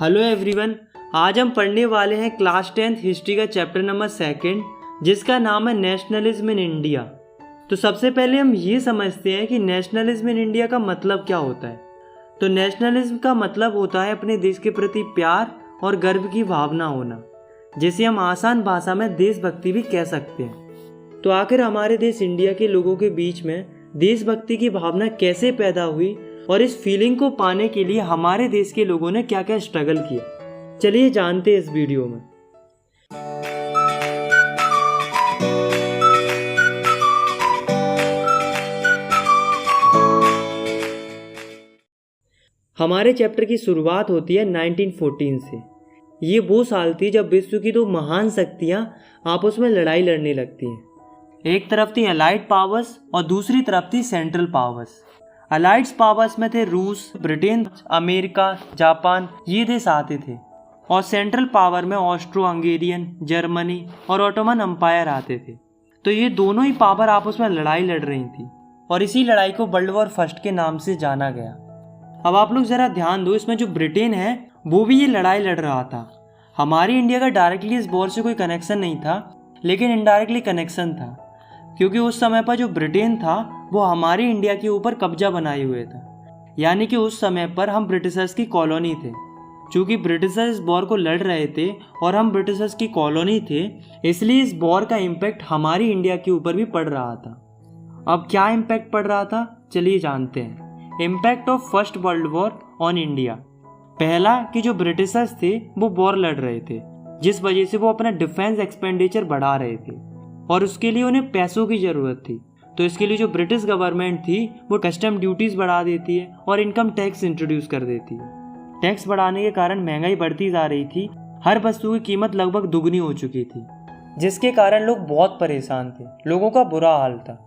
Hello everyone, आज हम पढ़ने वाले हैं क्लास 10th हिस्ट्री का चैप्टर नंबर 2 जिसका नाम है नेशनलिज्म इन इंडिया। तो सबसे पहले हम ये समझते हैं कि नेशनलिज्म इन इंडिया का मतलब क्या होता है। तो नेशनलिज्म का मतलब होता है अपने देश के प्रति प्यार और गर्व की भावना होना, जिसे हम आसान भाषा में देशभक्ति भी कह सकते हैं। तो आखिर हमारे देश इंडिया के लोगों के बीच में देशभक्ति की भावना कैसे पैदा हुई और इस फीलिंग को पाने के लिए हमारे देश के लोगों ने क्या क्या स्ट्रगल किया, चलिए जानते हैं इस वीडियो में। हमारे चैप्टर की शुरुआत होती है 1914 से। ये वो साल थी जब विश्व की दो महान शक्तियां आपस में लड़ाई लड़ने लगती हैं। एक तरफ थी अलाइड पावर्स और दूसरी तरफ थी सेंट्रल पावर्स। अलाइड्स पावर्स में थे रूस, ब्रिटेन, अमेरिका, जापान, ये देश आते थे। और सेंट्रल पावर में ऑस्ट्रो हंगेरियन, जर्मनी और ऑटोमन एम्पायर आते थे। तो ये दोनों ही पावर आपस में लड़ाई लड़ रही थी और इसी लड़ाई को वर्ल्ड वॉर फर्स्ट के नाम से जाना गया। अब आप लोग ज़रा ध्यान दो, इसमें जो ब्रिटेन है वो भी ये लड़ाई लड़ रहा था। हमारी इंडिया का डायरेक्टली इस वॉर से कोई कनेक्शन नहीं था, लेकिन इनडायरेक्टली कनेक्शन था, क्योंकि उस समय पर जो ब्रिटेन था वो हमारी इंडिया के ऊपर कब्जा बनाए हुए था। यानी कि उस समय पर हम ब्रिटिशर्स की कॉलोनी थे। चूँकि ब्रिटिशर्स इस वॉर को लड़ रहे थे और हम ब्रिटिशर्स की कॉलोनी थे, इसलिए इस वॉर का इम्पैक्ट हमारी इंडिया के ऊपर भी पड़ रहा था। अब क्या इम्पैक्ट पड़ रहा था, चलिए जानते हैं। Impact of first world war on India. पहला कि जो ब्रिटिशर्स थे वो वॉर लड़ रहे थे, जिस वजह से वो अपना डिफेंस एक्सपेंडिचर बढ़ा रहे थे और उसके लिए उन्हें पैसों की ज़रूरत थी। तो इसके लिए जो ब्रिटिश गवर्नमेंट थी वो कस्टम ड्यूटीज़ बढ़ा देती है और इनकम टैक्स इंट्रोड्यूस कर देती है। टैक्स बढ़ाने के कारण महंगाई बढ़ती जा रही थी। हर वस्तु की कीमत लगभग दुगनी हो चुकी थी, जिसके कारण लोग बहुत परेशान थे। लोगों का बुरा हाल था।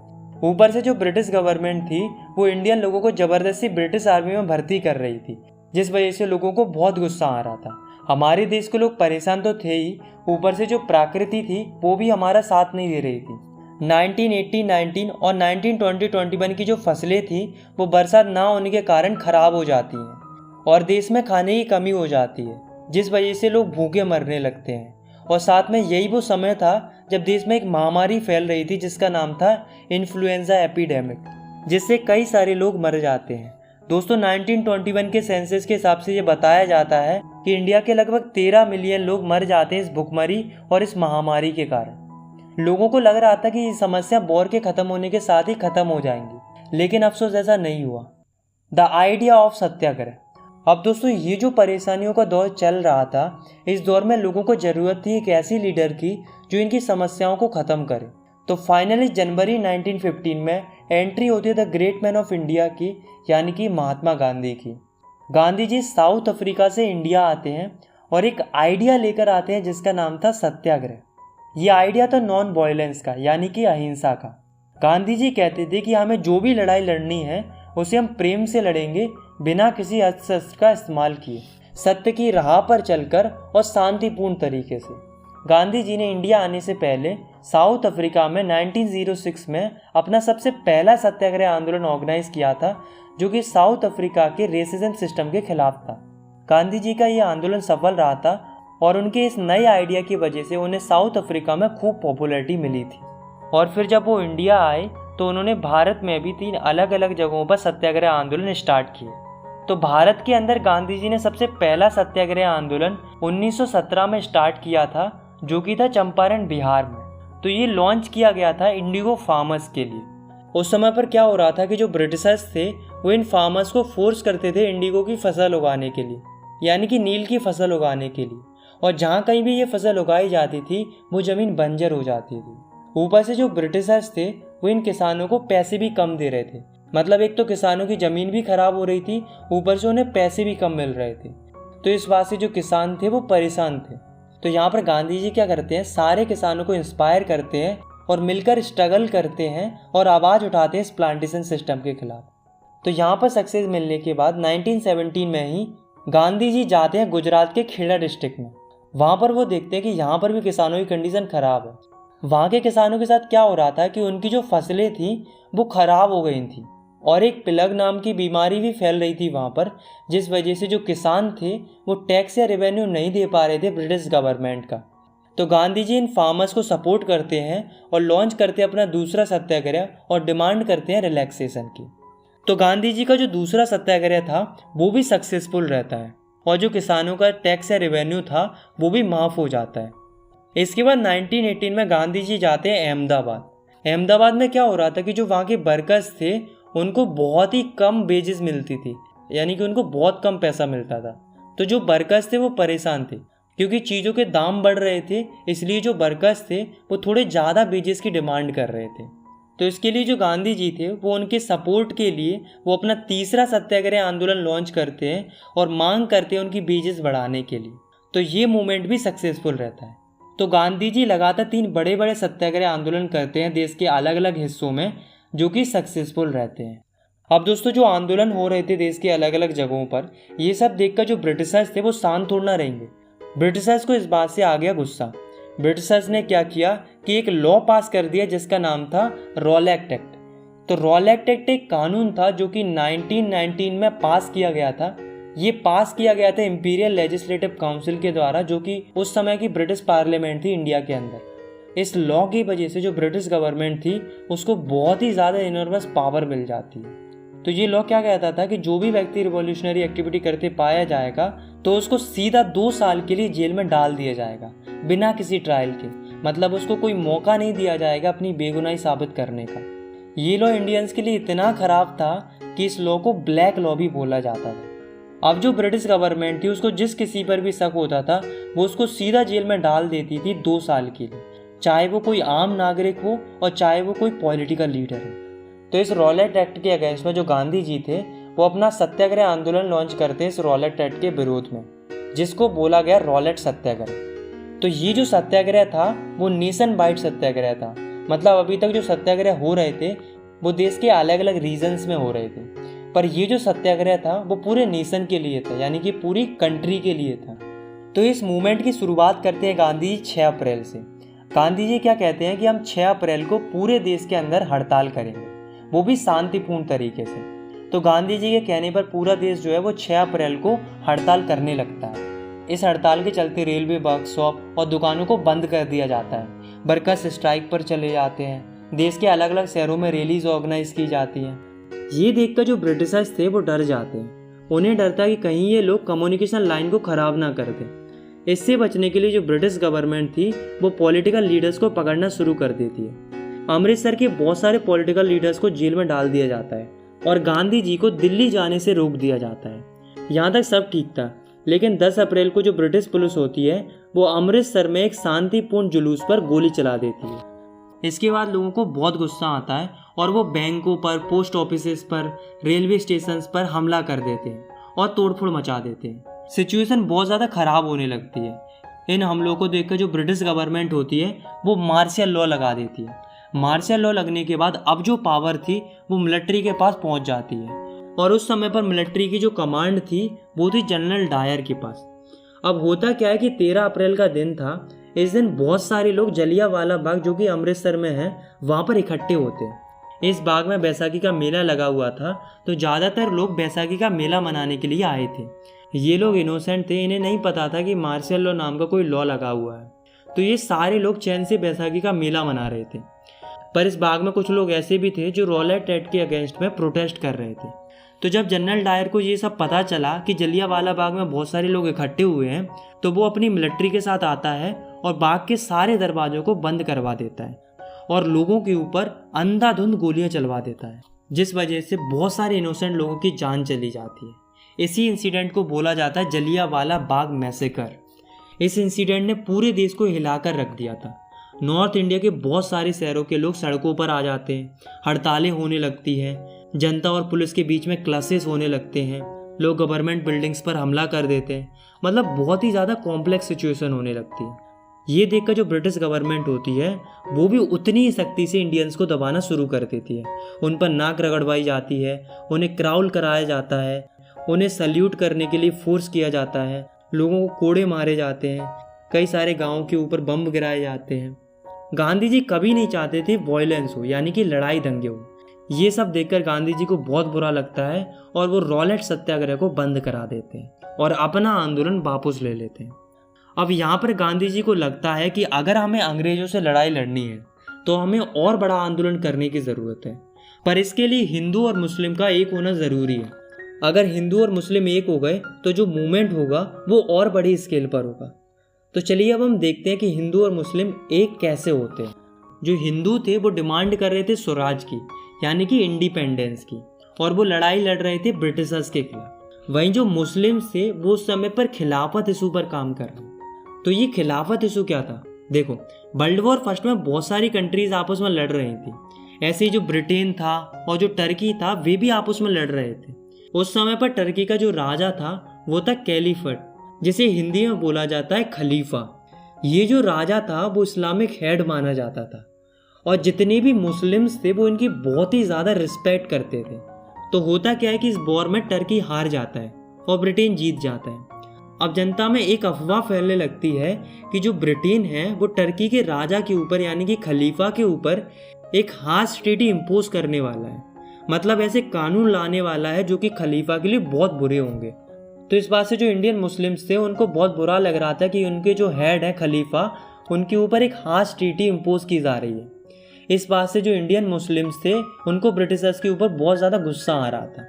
ऊपर से जो ब्रिटिश गवर्नमेंट थी वो इंडियन लोगों को ज़बरदस्ती ब्रिटिश आर्मी में भर्ती कर रही थी, जिस वजह से लोगों को बहुत गुस्सा आ रहा था। हमारे देश के लोग परेशान तो थे ही, ऊपर से जो प्रकृति थी वो भी हमारा साथ नहीं दे रही थी। 1918-19 और 1920-21 की जो फसलें थी वो बरसात ना होने के कारण ख़राब हो जाती हैं और देश में खाने की कमी हो जाती है, जिस वजह से लोग भूखे मरने लगते हैं। और साथ में यही वो समय था जब देश में एक महामारी फैल रही थी जिसका नाम था इन्फ्लुएंजा एपिडेमिक, जिससे कई सारे लोग मर जाते हैं। दोस्तों, 1921 के सेंसस के हिसाब से ये बताया जाता है कि इंडिया के लगभग 13 मिलियन लोग मर जाते हैं इस भुखमरी और इस महामारी के कारण। लोगों को लग रहा था कि ये समस्या वॉर के ख़त्म होने के साथ ही ख़त्म हो जाएंगी, लेकिन अफसोस ऐसा नहीं हुआ। द आइडिया ऑफ सत्याग्रह। अब दोस्तों, ये जो परेशानियों का दौर चल रहा था, इस दौर में लोगों को ज़रूरत थी एक ऐसी लीडर की जो इनकी समस्याओं को ख़त्म करे। तो फाइनली जनवरी 1915 में एंट्री होती है the great man of India की, यानी कि महात्मा गांधी की। गांधी जी साउथ अफ्रीका से इंडिया आते हैं और एक आइडिया लेकर आते हैं जिसका नाम था सत्याग्रह। ये आइडिया था नॉन वायलेंस का, यानी कि अहिंसा का। गांधी जी कहते थे कि हमें जो भी लड़ाई लड़नी है उसे हम प्रेम से लड़ेंगे, बिना किसी अस्त्र शस्त्र का इस्तेमाल किए, सत्य की राह पर चलकर और शांतिपूर्ण तरीके से। गांधी जी ने इंडिया आने से पहले साउथ अफ्रीका में 1906 में अपना सबसे पहला सत्याग्रह आंदोलन ऑर्गेनाइज किया था, जो कि साउथ अफ्रीका के रेसिज्म सिस्टम के खिलाफ था। गांधी जी का यह आंदोलन सफल रहा था और उनके इस नए आइडिया की वजह से उन्हें साउथ अफ्रीका में खूब पॉपुलैरिटी मिली थी। और फिर जब वो इंडिया आए तो उन्होंने भारत में भी 3 अलग अलग जगहों पर सत्याग्रह आंदोलन स्टार्ट किए। तो भारत के अंदर गांधी जी ने सबसे पहला सत्याग्रह आंदोलन 1917 में स्टार्ट किया था, जो कि था चंपारण, बिहार में। तो ये लॉन्च किया गया था इंडिगो फार्मर्स के लिए। उस समय पर क्या हो रहा था कि जो ब्रिटिशर्स थे वो इन फार्मर्स को फोर्स करते थे इंडिगो की फसल उगाने के लिए, यानी कि नील की फसल उगाने के लिए। और जहाँ कहीं भी ये फसल उगाई जाती थी वो ज़मीन बंजर हो जाती थी। ऊपर से जो ब्रिटिशर्स थे वो इन किसानों को पैसे भी कम दे रहे थे। मतलब एक तो किसानों की ज़मीन भी खराब हो रही थी, ऊपर से उन्हें पैसे भी कम मिल रहे थे। तो इस बात से जो किसान थे वो परेशान थे। तो यहाँ पर गांधी जी क्या करते हैं, सारे किसानों को इंस्पायर करते हैं और मिलकर स्ट्रगल करते हैं और आवाज़ उठाते हैं इस प्लांटेशन सिस्टम के खिलाफ। तो यहाँ पर सक्सेस मिलने के बाद 1917 में ही गांधी जी जाते हैं गुजरात के खेड़ा डिस्ट्रिक्ट में। वहाँ पर वो देखते हैं कि यहाँ पर भी किसानों की कंडीशन ख़राब है। वहाँ के किसानों के साथ क्या हो रहा था कि उनकी जो फसलें थी वो ख़राब हो गई थी और एक प्लग नाम की बीमारी भी फैल रही थी वहाँ पर, जिस वजह से जो किसान थे वो टैक्स या रेवेन्यू नहीं दे पा रहे थे ब्रिटिश गवर्नमेंट का। तो गांधी जी इन फार्मर्स को सपोर्ट करते हैं और लॉन्च करते हैं अपना दूसरा सत्याग्रह और डिमांड करते हैं रिलैक्सेशन की। तो गांधी जी का जो दूसरा सत्याग्रह था वो भी सक्सेसफुल रहता है और जो किसानों का टैक्स या रेवेन्यू था वो भी माफ़ हो जाता है। इसके बाद 1918 में गांधी जी जाते हैं अहमदाबाद। अहमदाबाद में क्या हो रहा था कि जो वहाँ के वर्कर्स थे उनको बहुत ही कम वेजेस मिलती थी, यानी कि उनको बहुत कम पैसा मिलता था। तो जो वर्कर्स थे वो परेशान थे क्योंकि चीज़ों के दाम बढ़ रहे थे, इसलिए जो वर्कर्स थे वो थोड़े ज़्यादा वेजेस की डिमांड कर रहे थे। तो इसके लिए जो गांधी जी थे वो उनके सपोर्ट के लिए वो अपना तीसरा सत्याग्रह आंदोलन लॉन्च करते हैं और मांग करते हैं उनकी वेजेस बढ़ाने के लिए। तो ये मूवमेंट भी सक्सेसफुल रहता है। तो गांधी जी लगातार 3 बड़े बड़े सत्याग्रह आंदोलन करते हैं देश के अलग अलग हिस्सों में, जो कि सक्सेसफुल रहते हैं। अब दोस्तों जो आंदोलन हो रहे थे देश के अलग अलग जगहों पर, ये सब देखकर जो ब्रिटिशर्स थे वो शांत थोड़ा ना रहेंगे। ब्रिटिशर्स को इस बात से आ गया गुस्सा। ब्रिटिशर्स ने क्या किया कि एक लॉ पास कर दिया जिसका नाम था रॉलेट एक्ट। तो रॉलेट एक्ट एक कानून था जो कि 1919 में पास किया गया था। ये पास किया गया था इंपीरियल लेजिस्लेटिव काउंसिल के द्वारा, जो कि उस समय की ब्रिटिश पार्लियामेंट थी इंडिया के अंदर। इस लॉ की वजह से जो ब्रिटिश गवर्नमेंट थी उसको बहुत ही ज़्यादा इनॉर्मस पावर मिल जाती है। तो ये लॉ क्या कहता था कि जो भी व्यक्ति रिवॉल्यूशनरी एक्टिविटी करते पाया जाएगा तो उसको सीधा 2 साल के लिए जेल में डाल दिया जाएगा बिना किसी ट्रायल के। मतलब उसको कोई मौका नहीं दिया जाएगा अपनी बेगुनाही साबित करने का। ये लॉ इंडियंस के लिए इतना खराब था कि इस लॉ को ब्लैक लॉ भी बोला जाता था। अब जो ब्रिटिश गवर्नमेंट थी उसको जिस किसी पर भी शक होता था वो उसको सीधा जेल में डाल देती थी 2 साल के लिए, चाहे वो कोई आम नागरिक हो और चाहे वो कोई पॉलिटिकल लीडर हो। तो इस रॉलेट एक्ट के अगेंस्ट में जो गांधी जी थे वो अपना सत्याग्रह आंदोलन लॉन्च करते हैं इस रॉलेट एक्ट के विरोध में, जिसको बोला गया रॉलेट सत्याग्रह। तो ये जो सत्याग्रह था वो नेशन वाइड सत्याग्रह था। मतलब अभी तक जो सत्याग्रह हो रहे थे वो देश के अलग अलग रीजन्स में हो रहे थे, पर ये जो सत्याग्रह था वो पूरे नेशन के लिए था, यानी कि पूरी कंट्री के लिए था। तो इस मूवमेंट की शुरुआत करते हैं गांधी जी 6 अप्रैल से। गांधी जी क्या कहते हैं कि हम 6 अप्रैल को पूरे देश के अंदर हड़ताल करेंगे, वो भी शांतिपूर्ण तरीके से। तो गांधी जी के कहने पर पूरा देश जो है वो 6 अप्रैल को हड़ताल करने लगता है। इस हड़ताल के चलते रेलवे, वर्कशॉप और दुकानों को बंद कर दिया जाता है। वर्कर्स स्ट्राइक पर चले जाते हैं। देश के अलग अलग शहरों में रैलीज ऑर्गेनाइज की जाती हैं। ये देखकर जो ब्रिटिशर्स थे वो डर जाते हैं। उन्हें डर था कि कहीं ये लोग कम्युनिकेशन लाइन को ख़राब ना कर दें। इससे बचने के लिए जो ब्रिटिश गवर्नमेंट थी वो पॉलिटिकल लीडर्स को पकड़ना शुरू कर देती है। अमृतसर के बहुत सारे पॉलिटिकल लीडर्स को जेल में डाल दिया जाता है और गांधी जी को दिल्ली जाने से रोक दिया जाता है। यहाँ तक सब ठीक था, लेकिन 10 अप्रैल को जो ब्रिटिश पुलिस होती है वो अमृतसर में एक शांतिपूर्ण जुलूस पर गोली चला देती है। इसके बाद लोगों को बहुत गुस्सा आता है और वो बैंकों पर, पोस्ट ऑफिसेस पर, रेलवे स्टेशंस पर हमला कर देते हैं और तोड़फोड़ मचा देते हैं। सिचुएशन बहुत ज़्यादा ख़राब होने लगती है। इन हमलों को देखकर जो ब्रिटिश गवर्नमेंट होती है वो मार्शल लॉ लगा देती है। मार्शल लॉ लगने के बाद अब जो पावर थी वो मिलिट्री के पास पहुंच जाती है और उस समय पर मिलिट्री की जो कमांड थी वो थी जनरल डायर के पास। अब होता क्या है कि 13 अप्रैल का दिन था। इस दिन बहुत सारे लोग जलियांवाला बाग, जो कि अमृतसर में है, वहाँ पर इकट्ठे होते हैं। इस बाग में बैसाखी का मेला लगा हुआ था, तो ज़्यादातर लोग बैसाखी का मेला मनाने के लिए आए थे। ये लोग इनोसेंट थे, इन्हें नहीं पता था कि मार्शल लॉ नाम का कोई लॉ लगा हुआ है। तो ये सारे लोग चैन से बैसाखी का मेला मना रहे थे। पर इस बाग में कुछ लोग ऐसे भी थे जो रॉलेट एक्ट के अगेंस्ट में प्रोटेस्ट कर रहे थे। तो जब जनरल डायर को ये सब पता चला कि जलियांवाला बाग में बहुत सारे लोग इकट्ठे हुए हैं, तो वो अपनी मिलिट्री के साथ आता है और बाग के सारे दरवाजों को बंद करवा देता है और लोगों के ऊपर अंधाधुंध गोलियां चलवा देता है, जिस वजह से बहुत सारे इनोसेंट लोगों की जान चली जाती है। इसी इंसिडेंट को बोला जाता है जलियांवाला बाग मैसेकर। इस इंसिडेंट ने पूरे देश को हिलाकर रख दिया था। नॉर्थ इंडिया के बहुत सारे शहरों के लोग सड़कों पर आ जाते हैं, हड़तालें होने लगती हैं, जनता और पुलिस के बीच में क्लैशेस होने लगते हैं, लोग गवर्नमेंट बिल्डिंग्स पर हमला कर देते हैं। मतलब बहुत ही ज़्यादा कॉम्प्लेक्स सिचुएशन होने लगती है। ये देखकर जो ब्रिटिश गवर्नमेंट होती है वो भी उतनी ही सख्ती से इंडियंस को दबाना शुरू कर देती है। उन पर नाक रगड़वाई जाती है, उन्हें क्राउल कराया जाता है, उन्हें सल्यूट करने के लिए फोर्स किया जाता है, लोगों को कोड़े मारे जाते हैं, कई सारे गाँव के ऊपर बम गिराए जाते हैं। गांधी जी कभी नहीं चाहते थे वॉयलेंस हो, यानी कि लड़ाई दंगे हो। ये सब देखकर गांधी जी को बहुत बुरा लगता है और वो रॉलेट सत्याग्रह को बंद करा देते हैं और अपना आंदोलन वापस ले लेते हैं। अब यहाँ पर गांधी जी को लगता है कि अगर हमें अंग्रेजों से लड़ाई लड़नी है तो हमें और बड़ा आंदोलन करने की ज़रूरत है, पर इसके लिए हिंदू और मुस्लिम का एक होना ज़रूरी है। अगर हिंदू और मुस्लिम एक हो गए तो जो मूवमेंट होगा वो और बड़ी स्केल पर होगा। तो चलिए अब हम देखते हैं कि हिंदू और मुस्लिम एक कैसे होते हैं। जो हिंदू थे वो डिमांड कर रहे थे स्वराज की, यानी कि इंडिपेंडेंस की, और वो लड़ाई लड़ रहे थे ब्रिटिशर्स के खिलाफ। वहीं जो मुस्लिम थे वो उस समय पर खिलाफत इशू पर काम कर रहे। तो ये खिलाफत इशू क्या था? देखो, वर्ल्ड वॉर फर्स्ट में बहुत सारी कंट्रीज आपस में लड़ रही थी। ऐसे ही जो ब्रिटेन था और जो टर्की था वे भी आपस में लड़ रहे थे। उस समय पर टर्की का जो राजा था वो था कैलीफट, जिसे हिंदी में बोला जाता है खलीफा। ये जो राजा था वो इस्लामिक हेड माना जाता था और जितने भी मुस्लिम्स थे वो इनकी बहुत ही ज़्यादा रिस्पेक्ट करते थे। तो होता क्या है कि इस वॉर में टर्की हार जाता है और ब्रिटेन जीत जाता है। अब जनता में एक अफवाह फैलने लगती है कि जो ब्रिटेन है वो टर्की के राजा के ऊपर यानी कि खलीफा के ऊपर एक हार्श ट्रीटी इम्पोज करने वाला है, मतलब ऐसे कानून लाने वाला है जो कि खलीफा के लिए बहुत बुरे होंगे। तो इस बात से जो इंडियन मुस्लिम्स थे उनको बहुत बुरा लग रहा था कि उनके जो हेड है खलीफा, उनके ऊपर एक हार्श ट्रीटी इम्पोज की जा रही है। इस बात से जो इंडियन मुस्लिम्स थे उनको ब्रिटिशर्स के ऊपर बहुत ज़्यादा गुस्सा आ रहा था।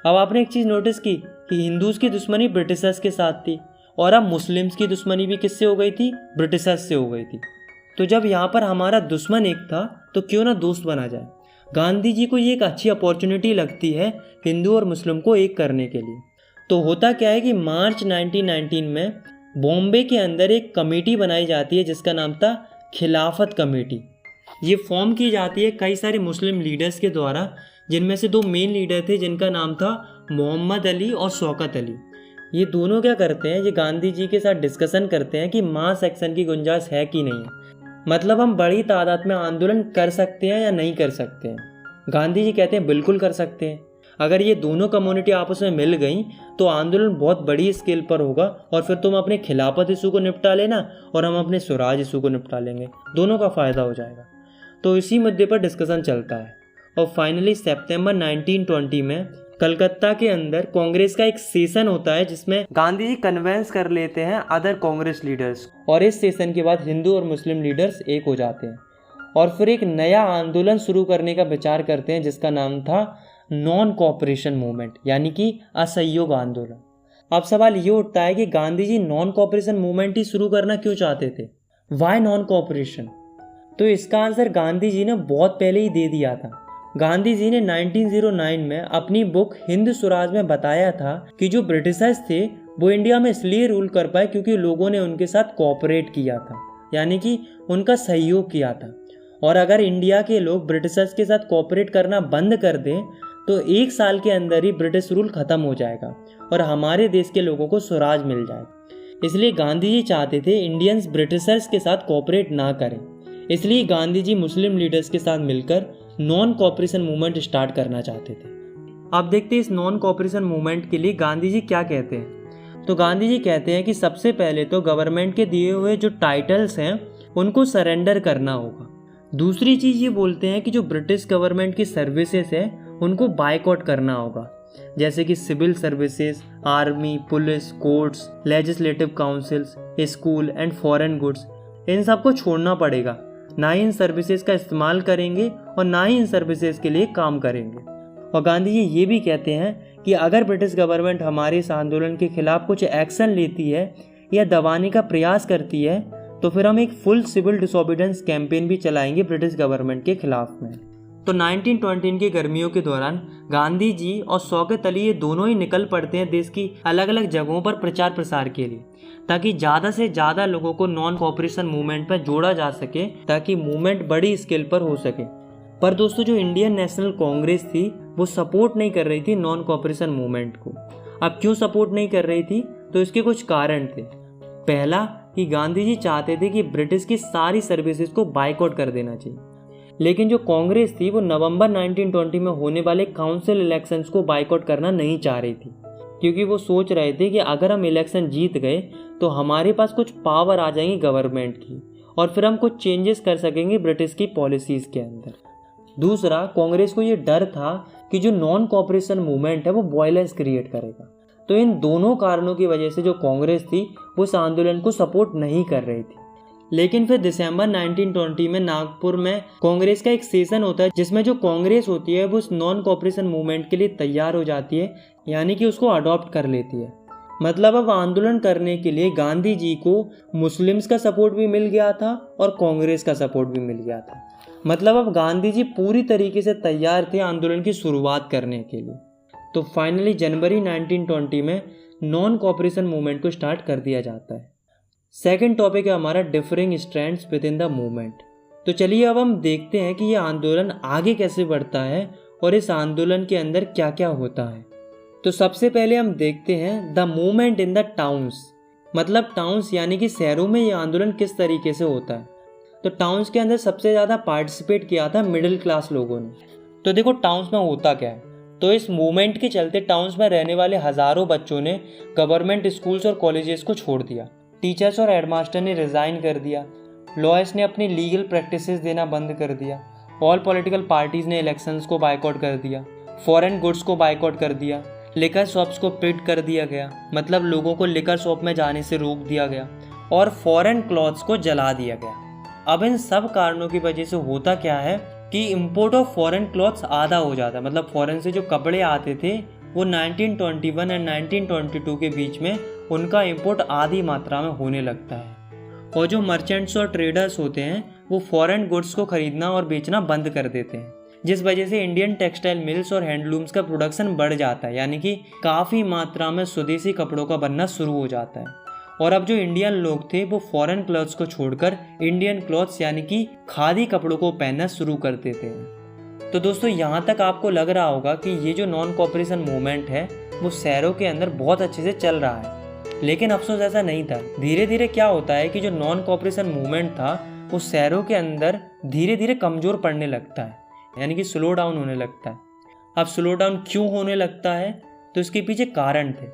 अब आपने एक चीज़ नोटिस की कि हिंदूज़ की दुश्मनी ब्रिटिशर्स के साथ थी और अब मुस्लिम्स की दुश्मनी भी किससे हो गई थी? ब्रिटिशर्स से हो गई थी। तो जब यहाँ पर हमारा दुश्मन एक था तो क्यों ना दोस्त बना जाए। गांधी जी को ये एक अच्छी अपॉर्चुनिटी लगती है हिंदू और मुस्लिम को एक करने के लिए। तो होता क्या है कि मार्च 1919 में बॉम्बे के अंदर एक कमेटी बनाई जाती है जिसका नाम था खिलाफत कमेटी। ये फॉर्म की जाती है कई सारे मुस्लिम लीडर्स के द्वारा, जिनमें से दो मेन लीडर थे जिनका नाम था मोहम्मद अली और शौकत अली। ये दोनों क्या करते हैं, ये गांधी जी के साथ डिस्कशन करते हैं कि मास एक्शन की गुंजाइश है कि नहीं है, मतलब हम बड़ी तादाद में आंदोलन कर सकते हैं या नहीं कर सकते हैं। गांधी जी कहते हैं बिल्कुल कर सकते हैं। अगर ये दोनों कम्युनिटी आपस में मिल गई तो आंदोलन बहुत बड़ी स्केल पर होगा और फिर तुम अपने खिलाफत इशू को निपटा लेना और हम अपने स्वराज इशू को निपटा लेंगे, दोनों का फ़ायदा हो जाएगा। तो इसी मुद्दे पर डिस्कशन चलता है और फाइनली सितंबर 1920 में कलकत्ता के अंदर कांग्रेस का एक सेशन होता है जिसमें गांधी जी कन्वेंस कर लेते हैं अदर कांग्रेस लीडर्स, और इस सेशन के बाद हिंदू और मुस्लिम लीडर्स एक हो जाते हैं और फिर एक नया आंदोलन शुरू करने का विचार करते हैं जिसका नाम था नॉन कोऑपरेशन मूवमेंट, यानी कि असहयोग आंदोलन। अब सवाल ये उठता है कि Gandhi ji non cooperation movement ही शुरू करना क्यों चाहते थे? Why non cooperation? तो इसका आंसर गांधी जी ने बहुत पहले ही दे दिया था। गांधी जी ने 1909 में अपनी बुक हिंद स्वराज में बताया था कि जो ब्रिटिशर्स थे वो इंडिया में इसलिए रूल कर पाए क्योंकि लोगों ने उनके साथ कोऑपरेट किया था, यानी कि उनका सहयोग किया था। और अगर इंडिया के लोग ब्रिटिशर्स के साथ कोऑपरेट करना बंद कर दें तो 1 साल के अंदर ही ब्रिटिश रूल खत्म हो जाएगा और हमारे देश के लोगों को स्वराज मिल जाएगा। इसलिए गांधी जी चाहते थे इंडियंस ब्रिटिशर्स के साथ कोऑपरेट ना करें। इसलिए गांधी जी मुस्लिम लीडर्स के साथ मिलकर नॉन कोऑपरेशन मूवमेंट स्टार्ट करना चाहते थे। अब देखते हैं इस नॉन कोऑपरेशन मूवमेंट के लिए गांधी जी क्या कहते हैं। तो गांधी जी कहते हैं कि सबसे पहले तो गवर्नमेंट के दिए हुए जो टाइटल्स हैं उनको सरेंडर करना होगा। दूसरी चीज़ ये बोलते हैं कि जो ब्रिटिश गवर्नमेंट की सर्विसेज है उनको बायकॉट करना होगा, जैसे कि civil services, army, police, courts, legislative councils, school and foreign goods, इन सबको छोड़ना पड़ेगा। ना ही इन सर्विसेज का इस्तेमाल करेंगे और ना ही इन सर्विसेज के लिए काम करेंगे। और गांधी जी ये भी कहते हैं कि अगर ब्रिटिश गवर्नमेंट हमारे इस आंदोलन के खिलाफ कुछ एक्शन लेती है या दबाने का प्रयास करती है तो फिर हम एक फुल सिविल डिसोबीडियंस कैंपेन भी चलाएंगे ब्रिटिश गवर्नमेंट के खिलाफ में। तो 1920 की गर्मियों के दौरान गांधी जी और शौकत अली ये दोनों ही निकल पड़ते हैं देश की अलग अलग जगहों पर प्रचार प्रसार के लिए, ताकि ज़्यादा से ज़्यादा लोगों को नॉन कोऑपरेशन मूवमेंट पर जोड़ा जा सके, ताकि मूवमेंट बड़ी स्केल पर हो सके। पर दोस्तों जो इंडियन नेशनल कांग्रेस थी वो सपोर्ट नहीं कर रही थी नॉन कोऑपरेशन मूवमेंट को। अब क्यों सपोर्ट नहीं कर रही थी? तो इसके कुछ कारण थे। पहला कि गांधी जी चाहते थे कि ब्रिटिश की सारी सर्विसेज को बायकॉट कर देना चाहिए, लेकिन जो कांग्रेस थी वो नवंबर 1920 में होने वाले काउंसिल इलेक्शंस को बायकॉट करना नहीं चाह रही थी, क्योंकि वो सोच रहे थे कि अगर हम इलेक्शन जीत गए तो हमारे पास कुछ पावर आ जाएंगी गवर्नमेंट की और फिर हम कुछ चेंजेस कर सकेंगे ब्रिटिश की पॉलिसीज़ के अंदर। दूसरा, कांग्रेस को ये डर था कि जो नॉन कोऑपरेशन मूवमेंट है वो वायलेंस क्रिएट करेगा। तो इन दोनों कारणों की वजह से जो कांग्रेस थी वो इस आंदोलन को सपोर्ट नहीं कर रही थी। लेकिन फिर दिसंबर 1920 में नागपुर में कांग्रेस का एक सेशन होता है जिसमें जो कांग्रेस होती है वो उस नॉन कोऑपरेशन मूवमेंट के लिए तैयार हो जाती है, यानी कि उसको अडॉप्ट कर लेती है। मतलब अब आंदोलन करने के लिए गांधी जी को मुस्लिम्स का सपोर्ट भी मिल गया था और कांग्रेस का सपोर्ट भी मिल गया था। मतलब अब गांधी जी पूरी तरीके से तैयार थे आंदोलन की शुरुआत करने के लिए। तो फाइनली जनवरी 1920 में नॉन कोऑपरेशन मूवमेंट को स्टार्ट कर दिया जाता है। सेकंड टॉपिक है हमारा differing strands with in the movement. तो चलिए अब हम देखते हैं कि ये आंदोलन आगे कैसे बढ़ता है और इस आंदोलन के अंदर क्या क्या होता है। तो सबसे पहले हम देखते हैं the movement in the towns. मतलब टाउन्स यानी कि शहरों में ये आंदोलन किस तरीके से होता है। तो टाउन्स के अंदर सबसे ज़्यादा पार्टिसिपेट किया था मिडिल क्लास लोगों ने। तो देखो टाउन्स में होता क्या है, तो इस मूवमेंट के चलते टाउन्स में रहने वाले हज़ारों बच्चों ने गवर्नमेंट स्कूल्स और कॉलेजेस को छोड़ दिया। टीचर्स और हेडमास्टर ने रिज़ाइन कर दिया। लॉयर्स ने अपनी लीगल प्रैक्टिसेस देना बंद कर दिया। ऑल पॉलिटिकल पार्टीज़ ने इलेक्शंस को बाइकआउट कर दिया। फॉरेन गुड्स को बाइकआउट कर दिया। लिकर शॉप्स को पिट कर दिया गया, मतलब लोगों को लिकर शॉप में जाने से रोक दिया गया। और फॉरेन क्लॉथ्स को जला दिया गया। अब इन सब कारणों की वजह से होता क्या है कि इंपोर्ट ऑफ फॉरेन क्लॉथ्स आधा हो जाता है। मतलब फॉरेन से जो कपड़े आते थे वो 1921 एंड 1922 के बीच में उनका इंपोर्ट आधी मात्रा में होने लगता है। और जो मर्चेंट्स और ट्रेडर्स होते हैं वो फॉरेन गुड्स को खरीदना और बेचना बंद कर देते हैं, जिस वजह से इंडियन टेक्सटाइल मिल्स और हैंडलूम्स का प्रोडक्शन बढ़ जाता है, यानी कि काफ़ी मात्रा में स्वदेशी कपड़ों का बनना शुरू हो जाता है। और अब जो इंडियन लोग थे वो फॉरेन क्लॉथ्स को छोड़कर इंडियन क्लॉथ्स यानी कि खादी कपड़ों को पहनना शुरू कर देते हैं। तो दोस्तों यहाँ तक आपको लग रहा होगा कि ये जो नॉन कोऑपरेशन मूवमेंट है वो शहरों के अंदर बहुत अच्छे से चल रहा है। लेकिन अफसोस ऐसा नहीं था। धीरे धीरे क्या होता है कि जो नॉन कोऑपरेशन मूवमेंट था वो शहरों के अंदर धीरे धीरे कमज़ोर पड़ने लगता है, यानी कि स्लो डाउन होने लगता है। अब स्लो डाउन क्यों होने लगता है, तो इसके पीछे कारण थे।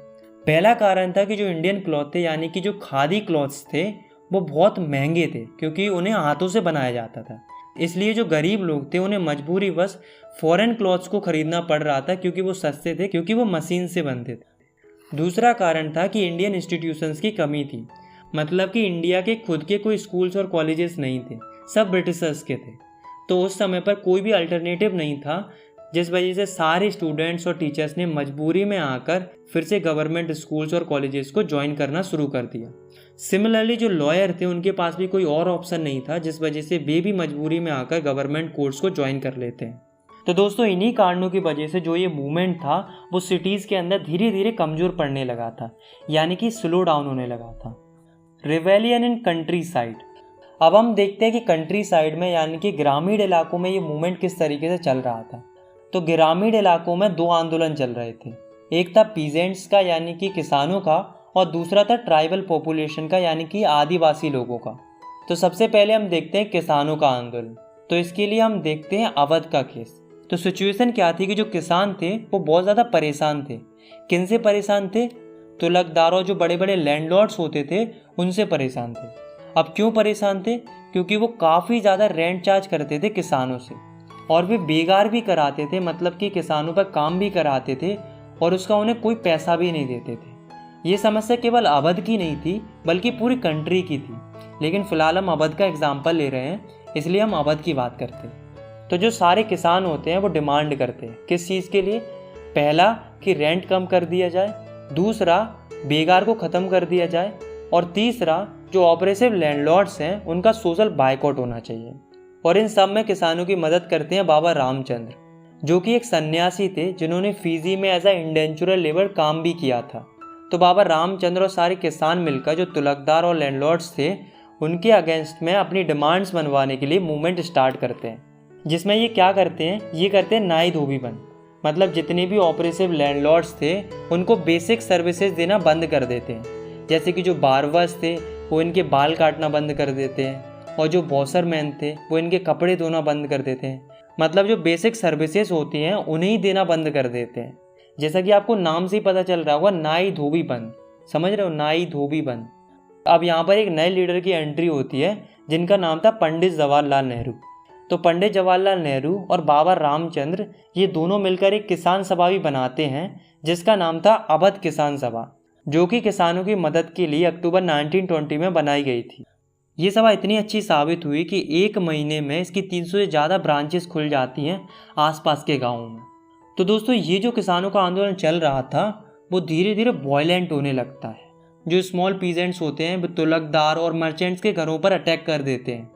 पहला कारण था कि जो इंडियन क्लॉथ थे यानी कि जो खादी क्लॉथ्स थे वो बहुत महंगे थे, क्योंकि उन्हें हाथों से बनाया जाता था। इसलिए जो गरीब लोग थे उन्हें मजबूरीवश फॉरेन क्लॉथ्स को खरीदना पड़ रहा था, क्योंकि वो सस्ते थे, क्योंकि वो मशीन से बनते थे। दूसरा कारण था कि इंडियन इंस्टीट्यूशंस की कमी थी। मतलब कि इंडिया के खुद के कोई स्कूल्स और कॉलेजेस नहीं थे, सब ब्रिटिशर्स के थे। तो उस समय पर कोई भी अल्टरनेटिव नहीं था, जिस वजह से सारे स्टूडेंट्स और टीचर्स ने मजबूरी में आकर फिर से गवर्नमेंट स्कूल्स और कॉलेजेस को ज्वाइन करना शुरू कर दिया। सिमिलरली जो लॉयर थे उनके पास भी कोई और ऑप्शन नहीं था, जिस वजह से वे भी मजबूरी में आकर गवर्नमेंट कोर्स को ज्वाइन कर लेते हैं। तो दोस्तों इन्हीं कारणों की वजह से जो ये मूवमेंट था वो सिटीज़ के अंदर धीरे धीरे कमज़ोर पड़ने लगा था, यानी कि स्लो डाउन होने लगा था। Rebellion in country side. अब हम देखते हैं कि कंट्री साइड में यानी कि ग्रामीण इलाकों में ये मूवमेंट किस तरीके से चल रहा था। तो ग्रामीण इलाकों में दो आंदोलन चल रहे थे। एक था पीजेंट्स का यानी कि किसानों का, और दूसरा था ट्राइबल पॉपुलेशन का यानी कि आदिवासी लोगों का। तो सबसे पहले हम देखते हैं किसानों का आंदोलन। तो इसके लिए हम देखते हैं अवध का केस। तो सिचुएशन क्या थी कि जो किसान थे वो बहुत ज़्यादा परेशान थे। किन से परेशान थे? तुलकदारों, जो बड़े बड़े लैंडलॉर्ड्स होते थे उनसे परेशान थे। अब क्यों परेशान थे? क्योंकि वो काफ़ी ज़्यादा रेंट चार्ज करते थे किसानों से, और वे बेगार भी कराते थे, मतलब कि किसानों पर काम भी कराते थे और उसका उन्हें कोई पैसा भी नहीं देते थे। ये समस्या केवल अवध की नहीं थी बल्कि पूरी कंट्री की थी, लेकिन फ़िलहाल हम अवध का एग्जाम्पल ले रहे हैं, इसलिए हम अवध की बात करते हैं। तो जो सारे किसान होते हैं वो डिमांड करते हैं किस चीज़ के लिए? पहला कि रेंट कम कर दिया जाए, दूसरा बेगार को ख़त्म कर दिया जाए, और तीसरा जो ऑपरेसिव लैंडलॉर्ड्स हैं उनका सोशल बायकॉट होना चाहिए। और इन सब में किसानों की मदद करते हैं बाबा रामचंद्र, जो कि एक सन्यासी थे जिन्होंने फीजी में एज अ इंडेंचुरल लेबर काम भी किया था। तो बाबा रामचंद्र और सारे किसान मिलकर जो तुलकदार और लैंडलॉर्ड्स थे उनके अगेंस्ट में अपनी डिमांड्स मनवाने के लिए मूवमेंट स्टार्ट करते हैं, जिसमें ये क्या करते हैं? ये करते हैं नाई धोबी बंद। मतलब जितने भी ऑपरेसिव लैंडलॉर्ड्स थे उनको बेसिक सर्विसेज देना बंद कर देते हैं, जैसे कि जो बार्बर्स थे वो इनके बाल काटना बंद कर देते हैं, और जो वॉशरमैन थे वो इनके कपड़े धोना बंद कर देते हैं। मतलब जो बेसिक सर्विसेज होती हैं उन्हें ही देना बंद कर देते हैं। जैसा कि आपको नाम से ही पता चल रहा होगा, नाई धोबी बंद। समझ रहे हो? नाई धोबी बंद। अब यहाँ पर एक नए लीडर की एंट्री होती है जिनका नाम था पंडित जवाहरलाल नेहरू। तो पंडित जवाहरलाल नेहरू और बाबा रामचंद्र ये दोनों मिलकर एक किसान सभा भी बनाते हैं जिसका नाम था अवध किसान सभा, जो कि किसानों की मदद के लिए अक्टूबर 1920 में बनाई गई थी। ये सभा इतनी अच्छी साबित हुई कि एक महीने में इसकी 300 से ज़्यादा ब्रांचेस खुल जाती हैं आसपास के गाँवों में। तो दोस्तों ये जो किसानों का आंदोलन चल रहा था वो धीरे धीरे वॉयलेंट होने लगता है। जो स्मॉल पीजेंट्स होते हैं वो तुलकदार और मर्चेंट्स के घरों पर अटैक कर देते हैं,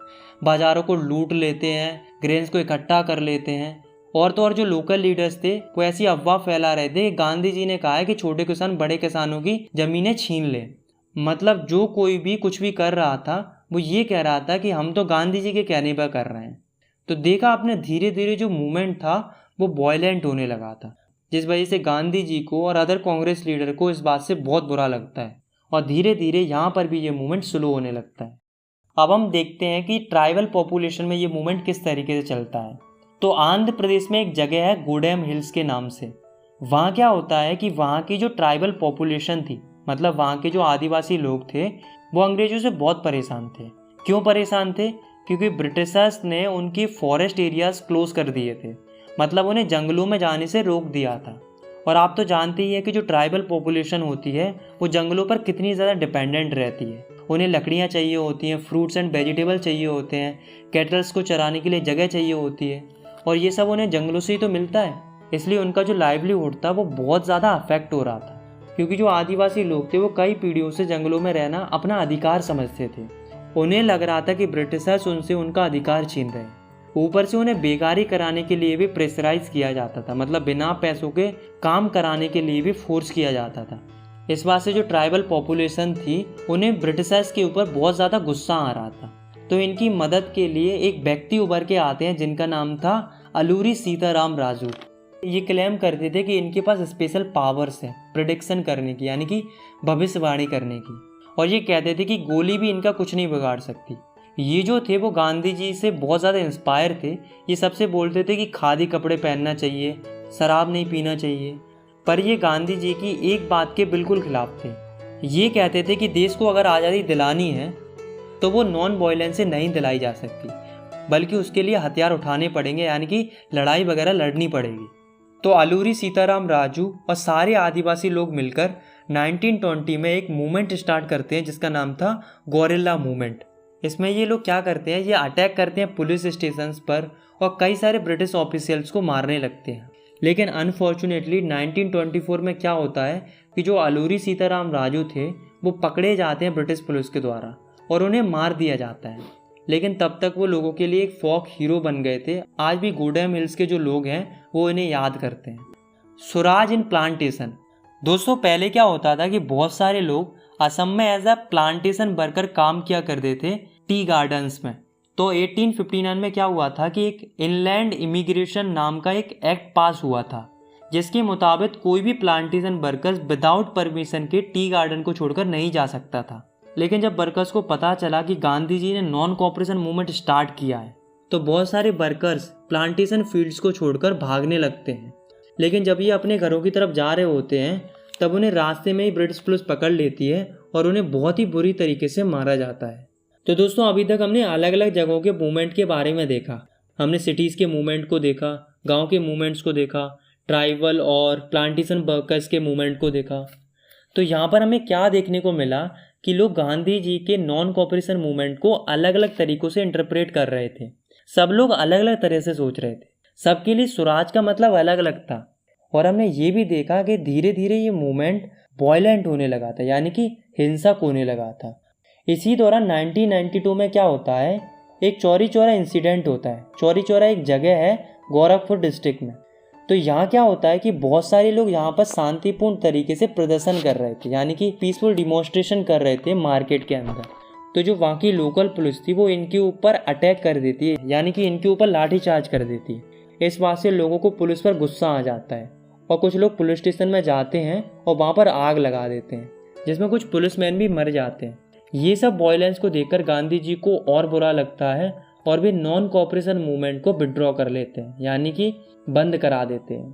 बाज़ारों को लूट लेते हैं, ग्रेन्स को इकट्ठा कर लेते हैं। और तो और जो लोकल लीडर्स थे वो ऐसी अफवाह फैला रहे थे, गांधी जी ने कहा है कि छोटे किसान बड़े किसानों की ज़मीनें छीन लें। मतलब जो कोई भी कुछ भी कर रहा था वो ये कह रहा था कि हम तो गांधी जी के कहने पर कर रहे हैं। तो देखा आपने धीरे धीरे जो मूवमेंट था वो वॉयलेंट होने लगा था, जिस वजह से गांधी जी को और अदर कांग्रेस लीडर को इस बात से बहुत बुरा लगता है और धीरे धीरे यहाँ पर भी ये मूवमेंट स्लो होने लगता है। अब हम देखते हैं कि ट्राइबल पॉपुलेशन में ये मूवमेंट किस तरीके से चलता है। तो आंध्र प्रदेश में एक जगह है गूडेम हिल्स के नाम से। वहाँ क्या होता है कि वहाँ की जो ट्राइबल पॉपुलेशन थी, मतलब वहाँ के जो आदिवासी लोग थे, वो अंग्रेजों से बहुत परेशान थे। क्यों परेशान थे? क्योंकि ब्रिटिशर्स ने उनकी फॉरेस्ट एरियाज क्लोज कर दिए थे, मतलब उन्हें जंगलों में जाने से रोक दिया था। और आप तो जानते ही हैं कि जो ट्राइबल पॉपुलेशन होती है वो जंगलों पर कितनी ज़्यादा डिपेंडेंट रहती है। उन्हें लकड़ियाँ चाहिए होती हैं, फ्रूट्स एंड वेजिटेबल चाहिए होते हैं, कैटल्स को चराने के लिए जगह चाहिए होती है, और ये सब उन्हें जंगलों से ही तो मिलता है। इसलिए उनका जो लाइवलीहुड था वो बहुत ज़्यादा अफेक्ट हो रहा था, क्योंकि जो आदिवासी लोग थे वो कई पीढ़ियों से जंगलों में रहना अपना अधिकार समझते थे। उन्हें लग रहा था कि ब्रिटिशर्स उनसे उनका अधिकार छीन रहे हैं। ऊपर से उन्हें बेकारी कराने के लिए भी प्रेशराइज किया जाता था, मतलब बिना पैसों के काम कराने के लिए भी फोर्स किया जाता था। इस बात से जो ट्राइबल पॉपुलेशन थी उन्हें ब्रिटिशर्स के ऊपर बहुत ज़्यादा गुस्सा आ रहा था। तो इनकी मदद के लिए एक व्यक्ति उभर के आते हैं जिनका नाम था अलूरी सीताराम राजू। ये क्लेम करते थे कि इनके पास स्पेशल पावर्स हैं प्रेडिक्शन करने की, यानी कि भविष्यवाणी करने की, और ये कहते थे कि गोली भी इनका कुछ नहीं बिगाड़ सकती। ये जो थे वो गांधी जी से बहुत ज़्यादा इंस्पायर थे। ये सबसे बोलते थे कि खादी कपड़े पहनना चाहिए, शराब नहीं पीना चाहिए, पर ये गांधी जी की एक बात के बिल्कुल खिलाफ थे। ये कहते थे कि देश को अगर आज़ादी दिलानी है तो वो नॉन वायलेंस से नहीं दिलाई जा सकती, बल्कि उसके लिए हथियार उठाने पड़ेंगे, यानी कि लड़ाई वगैरह लड़नी पड़ेगी। तो अलूरी सीताराम राजू और सारे आदिवासी लोग मिलकर 1920 में एक मूवमेंट स्टार्ट करते हैं जिसका नाम था गोरिल्ला मूवमेंट। इसमें ये लोग क्या करते हैं, ये अटैक करते हैं पुलिस स्टेशंस पर और कई सारे ब्रिटिश ऑफिशियल्स को मारने लगते हैं। लेकिन अनफॉर्चुनेटली 1924 में क्या होता है कि जो अलूरी सीताराम राजू थे वो पकड़े जाते हैं ब्रिटिश पुलिस के द्वारा और उन्हें मार दिया जाता है। लेकिन तब तक वो लोगों के लिए एक फोक हीरो बन गए थे। आज भी गूडेम हिल्स के जो लोग हैं वो इन्हें याद करते हैं। स्वराज इन प्लांटेशन। दोस्तों पहले क्या होता था कि बहुत सारे लोग असम में एज अ प्लांटेशन वर्कर काम किया करते थे टी गार्डन्स में। तो 1859 में क्या हुआ था कि एक इनलैंड इमिग्रेशन नाम का एक एक्ट पास हुआ था, जिसके मुताबिक कोई भी प्लांटेशन वर्कर्स विदाउट परमिशन के टी गार्डन को छोड़कर नहीं जा सकता था। लेकिन जब वर्कर्स को पता चला कि गांधी जी ने नॉन कोऑपरेशन मूवमेंट स्टार्ट किया है तो बहुत सारे वर्कर्स प्लांटेशन फील्ड्स को छोड़कर भागने लगते हैं। लेकिन जब ये अपने घरों की तरफ जा रहे होते हैं तब उन्हें रास्ते में ही ब्रिटिश पुलिस पकड़ लेती है और उन्हें बहुत ही बुरी तरीके से मारा जाता है। तो दोस्तों अभी तक हमने अलग अलग जगहों के मूवमेंट के बारे में देखा। हमने सिटीज़ के मूवमेंट को देखा, गांव के मूवमेंट्स को देखा, ट्राइबल और प्लांटेशन वर्कर्स के मूवमेंट को देखा। तो यहाँ पर हमें क्या देखने को मिला कि लोग गांधी जी के नॉन कोऑपरेशन मूवमेंट को अलग अलग तरीक़ों से इंटरप्रेट कर रहे थे। सब लोग अलग अलग तरह से सोच रहे थे, सबके लिए स्वराज का मतलब अलग अलग था। और हमने ये भी देखा कि धीरे धीरे ये मूवमेंट वॉयलेंट होने लगा था, यानी कि हिंसक होने लगा था। इसी दौरान 1992 में क्या होता है, एक चौरी चौरा इंसिडेंट होता है। चौरी चौरा एक जगह है गोरखपुर डिस्ट्रिक्ट में। तो यहाँ क्या होता है कि बहुत सारे लोग यहाँ पर शांतिपूर्ण तरीके से प्रदर्शन कर रहे थे, यानी कि पीसफुल डिमॉन्स्ट्रेशन कर रहे थे मार्केट के अंदर। तो जो वहाँ की लोकल पुलिस थी वो इनके ऊपर अटैक कर देती है, यानी कि इनके ऊपर लाठीचार्ज कर देती है। इस बात से लोगों को पुलिस पर गुस्सा आ जाता है और कुछ लोग पुलिस स्टेशन में जाते हैं और वहाँ पर आग लगा देते हैं, जिसमें कुछ पुलिसमैन भी मर जाते हैं। ये सब वायलेंस को देखकर गांधी जी को और बुरा लगता है और वे नॉन कोऑपरेशन मूवमेंट को विड्रॉ कर लेते हैं, यानी कि बंद करा देते हैं।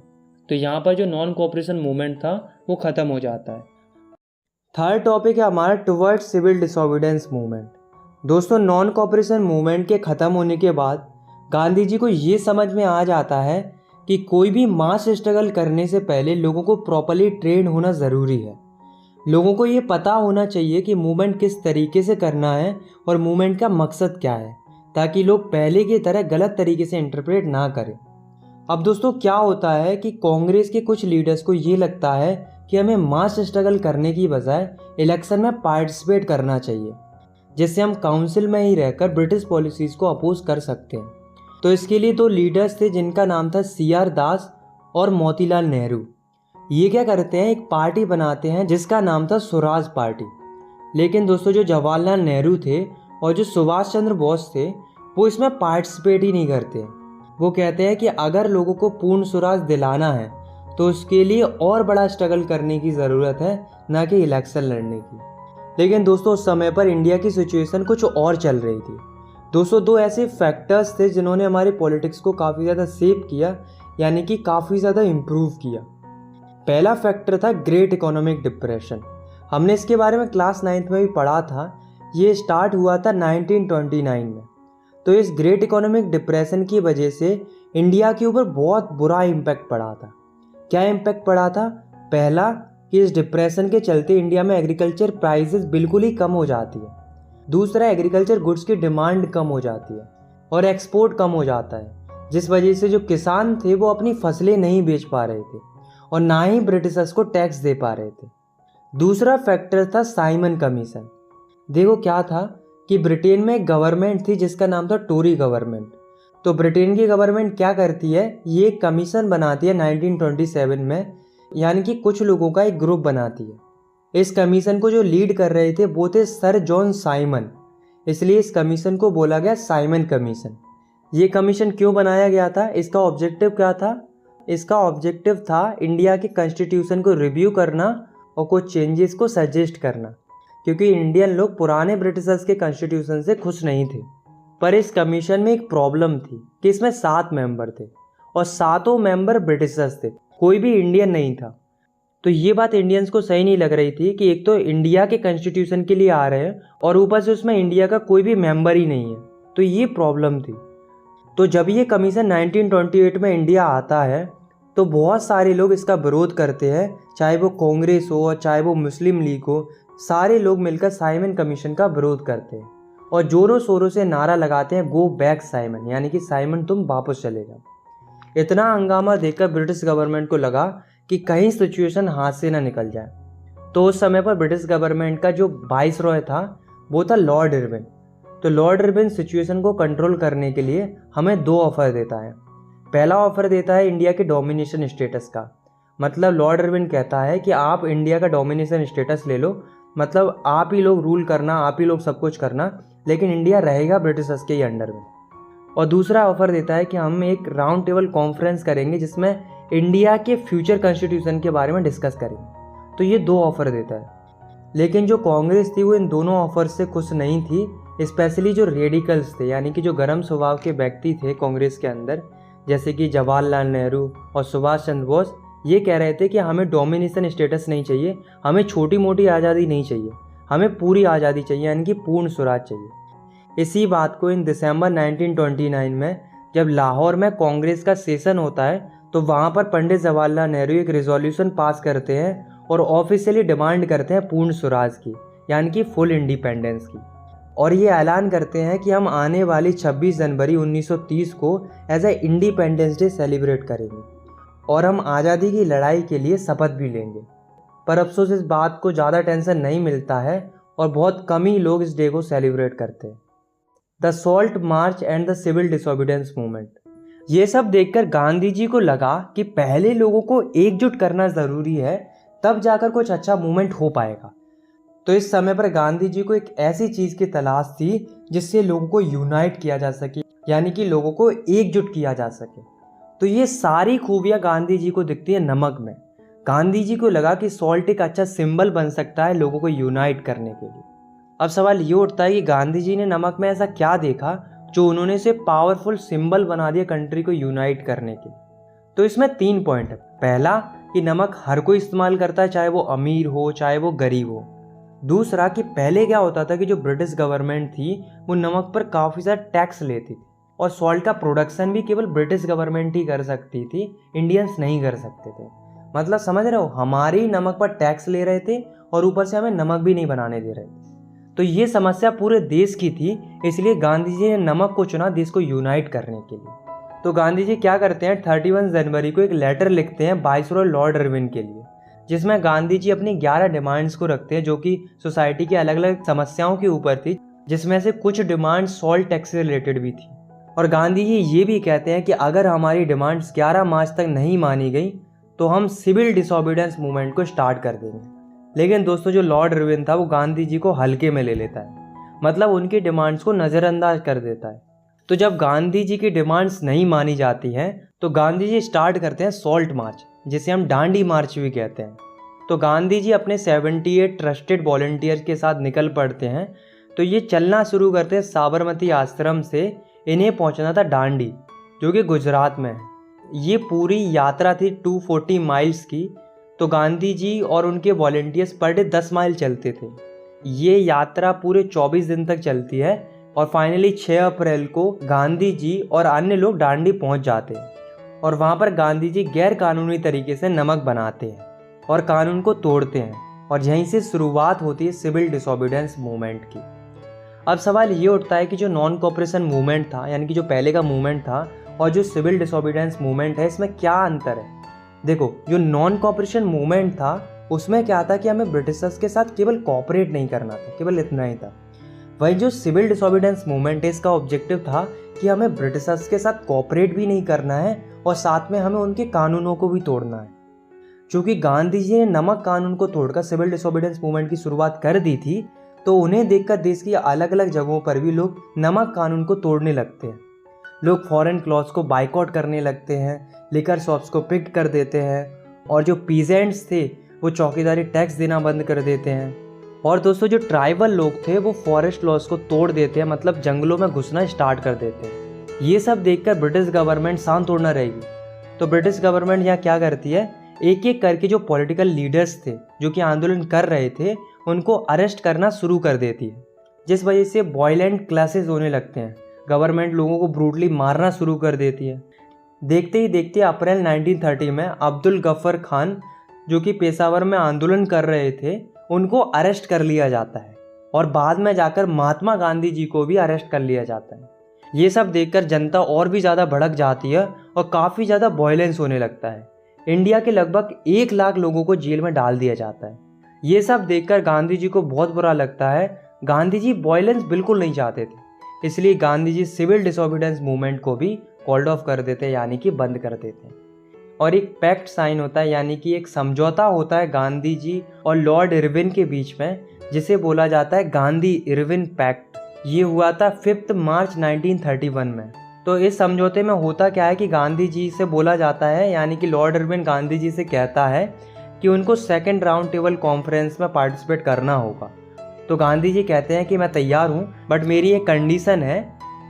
तो यहाँ पर जो नॉन कोऑपरेशन मूवमेंट था वो ख़त्म हो जाता है। थर्ड टॉपिक है हमारा टुवर्ड्स सिविल डिसोबीडियंस मूवमेंट। दोस्तों नॉन कोऑपरेशन मूवमेंट के ख़त्म होने के बाद गांधी जी को ये समझ में आ जाता है कि कोई भी मास स्ट्रगल करने से पहले लोगों को प्रॉपरली ट्रेन होना ज़रूरी है। लोगों को ये पता होना चाहिए कि मूवमेंट किस तरीके से करना है और मूवमेंट का मकसद क्या है, ताकि लोग पहले की तरह गलत तरीके से इंटरप्रेट ना करें। अब दोस्तों क्या होता है कि कांग्रेस के कुछ लीडर्स को ये लगता है कि हमें मास स्ट्रगल करने की बजाय इलेक्शन में पार्टिसिपेट करना चाहिए, जिससे हम काउंसिल में ही रहकर ब्रिटिश पॉलिसीज़ को अपोज कर सकते हैं। तो इसके लिए दो लीडर्स थे जिनका नाम था CR दास और मोतीलाल नेहरू। ये क्या करते हैं, एक पार्टी बनाते हैं जिसका नाम था स्वराज पार्टी। लेकिन दोस्तों जो जवाहरलाल नेहरू थे और जो सुभाष चंद्र बोस थे वो इसमें पार्टिसिपेट ही नहीं करते। वो कहते हैं कि अगर लोगों को पूर्ण स्वराज दिलाना है तो उसके लिए और बड़ा स्ट्रगल करने की ज़रूरत है, ना कि इलेक्शन लड़ने की। लेकिन दोस्तों उस समय पर इंडिया की सिचुएशन कुछ और चल रही थी। दोस्तों दो ऐसे फैक्टर्स थे जिन्होंने हमारी पॉलिटिक्स को काफ़ी ज़्यादा शेप किया, यानी कि काफ़ी ज़्यादा इम्प्रूव किया। पहला फैक्टर था ग्रेट इकोनॉमिक डिप्रेशन। हमने इसके बारे में क्लास 9th में भी पढ़ा था। ये स्टार्ट हुआ था 1929 में। तो इस ग्रेट इकोनॉमिक डिप्रेशन की वजह से इंडिया के ऊपर बहुत बुरा इम्पैक्ट पड़ा था। क्या इम्पैक्ट पड़ा था? पहला कि इस डिप्रेशन के चलते इंडिया में एग्रीकल्चर प्राइसेस बिल्कुल ही कम हो जाती है। दूसरा, एग्रीकल्चर गुड्स की डिमांड कम हो जाती है और एक्सपोर्ट कम हो जाता है, जिस वजह से जो किसान थे वो अपनी फसलें नहीं बेच पा रहे थे और ना ही ब्रिटिशर्स को टैक्स दे पा रहे थे। दूसरा फैक्टर था साइमन कमीशन। देखो क्या था कि ब्रिटेन में एक गवर्नमेंट थी जिसका नाम था टोरी गवर्नमेंट। तो ब्रिटेन की गवर्नमेंट क्या करती है, ये एक कमीशन बनाती है 1927 में, यानी कि कुछ लोगों का एक ग्रुप बनाती है। इस कमीशन को जो लीड कर रहे थे वो थे सर जॉन साइमन, इसलिए इस कमीशन को बोला गया साइमन कमीशन। ये कमीशन क्यों बनाया गया था, इसका ऑब्जेक्टिव क्या था? इसका ऑब्जेक्टिव था इंडिया के कॉन्स्टिट्यूशन को रिव्यू करना और कुछ चेंजेस को सजेस्ट करना, क्योंकि इंडियन लोग पुराने ब्रिटिशर्स के कॉन्स्टिट्यूशन से खुश नहीं थे। पर इस कमीशन में एक प्रॉब्लम थी कि इसमें 7 मेंबर थे और 7 मेंबर ब्रिटिशर्स थे, कोई भी इंडियन नहीं था। तो ये बात इंडियंस को सही नहीं लग रही थी कि एक तो इंडिया के कॉन्स्टिट्यूशन के लिए आ रहे हैं और ऊपर से उसमें इंडिया का कोई भी मेंबर ही नहीं है। तो ये प्रॉब्लम थी। तो जब ये कमीशन 1928 में इंडिया आता है तो बहुत सारे लोग इसका विरोध करते हैं, चाहे वो कांग्रेस हो और चाहे वो मुस्लिम लीग हो। सारे लोग मिलकर साइमन कमीशन का विरोध करते हैं और जोरों शोरों से नारा लगाते हैं, गो बैक साइमन, यानी कि साइमन तुम वापस चले जाओ। इतना हंगामा देखकर ब्रिटिश गवर्नमेंट को लगा कि कहीं सिचुएशन हाथ से ना निकल जाए। तो उस समय पर ब्रिटिश गवर्नमेंट का जो वाइसरॉय था वो था लॉर्ड इरविन। तो लॉर्ड इरविन सिचुएशन को कंट्रोल करने के लिए हमें 2 ऑफर देता है। पहला ऑफर देता है इंडिया के डोमिनेशन स्टेटस का। मतलब लॉर्ड इरविन कहता है कि आप इंडिया का डोमिनेशन स्टेटस ले लो, मतलब आप ही लोग रूल करना, आप ही लोग सब कुछ करना, लेकिन इंडिया रहेगा ब्रिटिशर्स के ही अंडर में। और दूसरा ऑफर देता है कि हम एक राउंड टेबल कॉन्फ्रेंस करेंगे जिसमें इंडिया के फ्यूचर कॉन्स्टिट्यूशन के बारे में डिस्कस करेंगे। तो ये 2 ऑफर देता है। लेकिन जो कांग्रेस थी वो इन दोनों ऑफर से खुश नहीं थी, स्पेशली जो रेडिकल्स थे, यानी कि जो गर्म स्वभाव के व्यक्ति थे कांग्रेस के अंदर, जैसे कि जवाहरलाल नेहरू और सुभाष चंद्र बोस। ये कह रहे थे कि हमें डोमिनेशन स्टेटस नहीं चाहिए, हमें छोटी मोटी आज़ादी नहीं चाहिए, हमें पूरी आज़ादी चाहिए, यानी कि पूर्ण स्वराज चाहिए। इसी बात को इन दिसंबर 1929 में जब लाहौर में कांग्रेस का सेशन होता है तो वहाँ पर पंडित जवाहरलाल नेहरू एक रेजोल्यूशन पास करते हैं और ऑफिशियली डिमांड करते हैं पूर्ण स्वराज की, यानी कि फुल इंडिपेंडेंस की। और ये ऐलान करते हैं कि हम आने वाली 26 जनवरी 1930 को as a independence day celebrate करेंगे और हम आज़ादी की लड़ाई के लिए शपथ भी लेंगे। पर अफसोस इस बात को ज़्यादा टेंशन नहीं मिलता है और बहुत कम ही लोग इस डे को सेलिब्रेट करते हैं। The salt march and the civil disobedience movement, ये सब देखकर गांधी जी को लगा कि पहले लोगों को एकजुट करना ज़रूरी है, तब जाकर कुछ अच्छा मूवमेंट हो पाएगा। तो इस समय पर गांधी जी को एक ऐसी चीज़ की तलाश थी जिससे लोगों को यूनाइट किया जा सके, यानी कि लोगों को एकजुट किया जा सके। तो ये सारी खूबियाँ गांधी जी को दिखती है नमक में। गांधी जी को लगा कि सॉल्ट एक अच्छा सिंबल बन सकता है लोगों को यूनाइट करने के लिए। अब सवाल ये उठता है कि गांधी जी ने नमक में ऐसा क्या देखा जो उन्होंने इसे पावरफुल सिंबल बना दिया कंट्री को यूनाइट करने के। तो इसमें 3 पॉइंट है। पहला कि नमक हर कोई इस्तेमाल करता है, चाहे वो अमीर हो चाहे वो गरीब हो। दूसरा कि पहले क्या होता था कि जो ब्रिटिश गवर्नमेंट थी वो नमक पर काफ़ी ज़्यादा टैक्स लेती थी, और सॉल्ट का प्रोडक्शन भी केवल ब्रिटिश गवर्नमेंट ही कर सकती थी, इंडियंस नहीं कर सकते थे। मतलब समझ रहे हो, हमारी नमक पर टैक्स ले रहे थे और ऊपर से हमें नमक भी नहीं बनाने दे रहे थे। तो ये समस्या पूरे देश की थी, इसलिए गांधी जी ने नमक को चुना देश को यूनाइट करने के लिए। तो गांधी जी क्या करते हैं, 31 जनवरी को एक लेटर लिखते हैं वाइसरॉय लॉर्ड इरविन के लिए, जिसमें गांधी जी अपनी 11 डिमांड्स को रखते हैं जो कि सोसाइटी की अलग अलग समस्याओं के ऊपर थी, जिसमें से कुछ डिमांड सॉल्ट टैक्स से रिलेटेड भी थी। और गांधी जी ये भी कहते हैं कि अगर हमारी डिमांड्स 11 मार्च तक नहीं मानी गई तो हम सिविल डिसोबीडियंस मूवमेंट को स्टार्ट कर देंगे। लेकिन दोस्तों जो लॉर्ड इरविन था वो गांधी जी को हल्के में ले लेता है, मतलब उनकी डिमांड्स को नज़रअंदाज कर देता है। तो जब गांधी जी की डिमांड्स नहीं मानी जाती हैं तो गांधी जी स्टार्ट करते हैं सॉल्ट मार्च, जिसे हम डांडी मार्च भी कहते हैं। तो गांधी जी अपने 78 ट्रस्टेड वॉलंटियर्स के साथ निकल पड़ते हैं। तो ये चलना शुरू करते हैं साबरमती आश्रम से, इन्हें पहुंचना था डांडी जो कि गुजरात में है। ये पूरी यात्रा थी 240 माइल्स की। तो गांधी जी और उनके वॉलंटियर्स पर डे 10 माइल चलते थे। ये यात्रा पूरे 24 दिन तक चलती है और फाइनली 6 अप्रैल को गांधी जी और अन्य लोग डांडी पहुंच जाते हैं और वहाँ पर गांधी जी गैर कानूनी तरीके से नमक बनाते हैं और कानून को तोड़ते हैं और यहीं से शुरुआत होती है सिविल डिसोबीडियंस मूवमेंट की। अब सवाल ये उठता है कि जो नॉन कोऑपरेशन मूवमेंट था, यानी कि जो पहले का मूवमेंट था, और जो सिविल डिसोबीडियंस मूवमेंट है, इसमें क्या अंतर है। देखो, जो नॉन कोऑपरेशन मूवमेंट था उसमें क्या था कि हमें ब्रिटिशर्स के साथ केवल कोऑपरेट नहीं करना था, केवल इतना ही था। वही जो सिविल डिसोबीडियंस मूवमेंट है, इसका ऑब्जेक्टिव था कि हमें ब्रिटिशर्स के साथ कोऑपरेट भी नहीं करना है और साथ में हमें उनके कानूनों को भी तोड़ना है। चूँकि गांधी जी ने नमक कानून को तोड़कर सिविल डिसोबीडियंस मूवमेंट की शुरुआत कर दी थी, तो उन्हें देखकर देश की अलग अलग जगहों पर भी लोग नमक कानून को तोड़ने लगते हैं। लोग फॉरेन क्लॉथ्स को बाइकआउट करने लगते हैं, लिकर शॉप्स को पिक कर देते हैं और जो पीजेंट्स थे वो चौकीदारी टैक्स देना बंद कर देते हैं। और दोस्तों जो ट्राइबल लोग थे वो फॉरेस्ट लॉज को तोड़ देते हैं, मतलब जंगलों में घुसना स्टार्ट कर देते हैं। ये सब देखकर ब्रिटिश गवर्नमेंट शांत थोड़ा ना रहेगी। तो ब्रिटिश गवर्नमेंट यहाँ क्या करती है, एक एक करके जो पॉलिटिकल लीडर्स थे जो कि आंदोलन कर रहे थे उनको अरेस्ट करना शुरू कर देती है, जिस वजह से वायलेंट क्लासेस होने लगते हैं। गवर्नमेंट लोगों को ब्रूटली मारना शुरू कर देती है। देखते ही देखते अप्रैल 1930 में अब्दुल गफ्फर खान जो कि पेशावर में आंदोलन कर रहे थे उनको अरेस्ट कर लिया जाता है और बाद में जाकर महात्मा गांधी जी को भी अरेस्ट कर लिया जाता है। ये सब देखकर जनता और भी ज़्यादा भड़क जाती है और काफ़ी ज़्यादा वायलेंस होने लगता है। इंडिया के लगभग 1 लाख लोगों को जेल में डाल दिया जाता है। ये सब देखकर गांधी जी को बहुत बुरा लगता है। गांधी जी वायलेंस बिल्कुल नहीं चाहते थे, इसलिए Gandhi ji civil disobedience movement को भी कॉल्ड ऑफ कर देते हैं, यानी कि बंद कर देते हैं। और एक पैक्ट साइन होता है, यानी कि एक समझौता होता है गांधी जी और लॉर्ड इरविन के बीच में, जिसे बोला जाता है गांधी इरविन पैक्ट। ये हुआ था 5 मार्च 1931 में। तो इस समझौते में होता क्या है कि गांधी जी से बोला जाता है, यानी कि लॉर्ड इरविन गांधी जी से कहता है कि उनको सेकेंड राउंड टेबल कॉन्फ्रेंस में पार्टिसिपेट करना होगा। तो गांधी जी कहते हैं कि मैं तैयार हूँ, बट मेरी एक कंडीशन है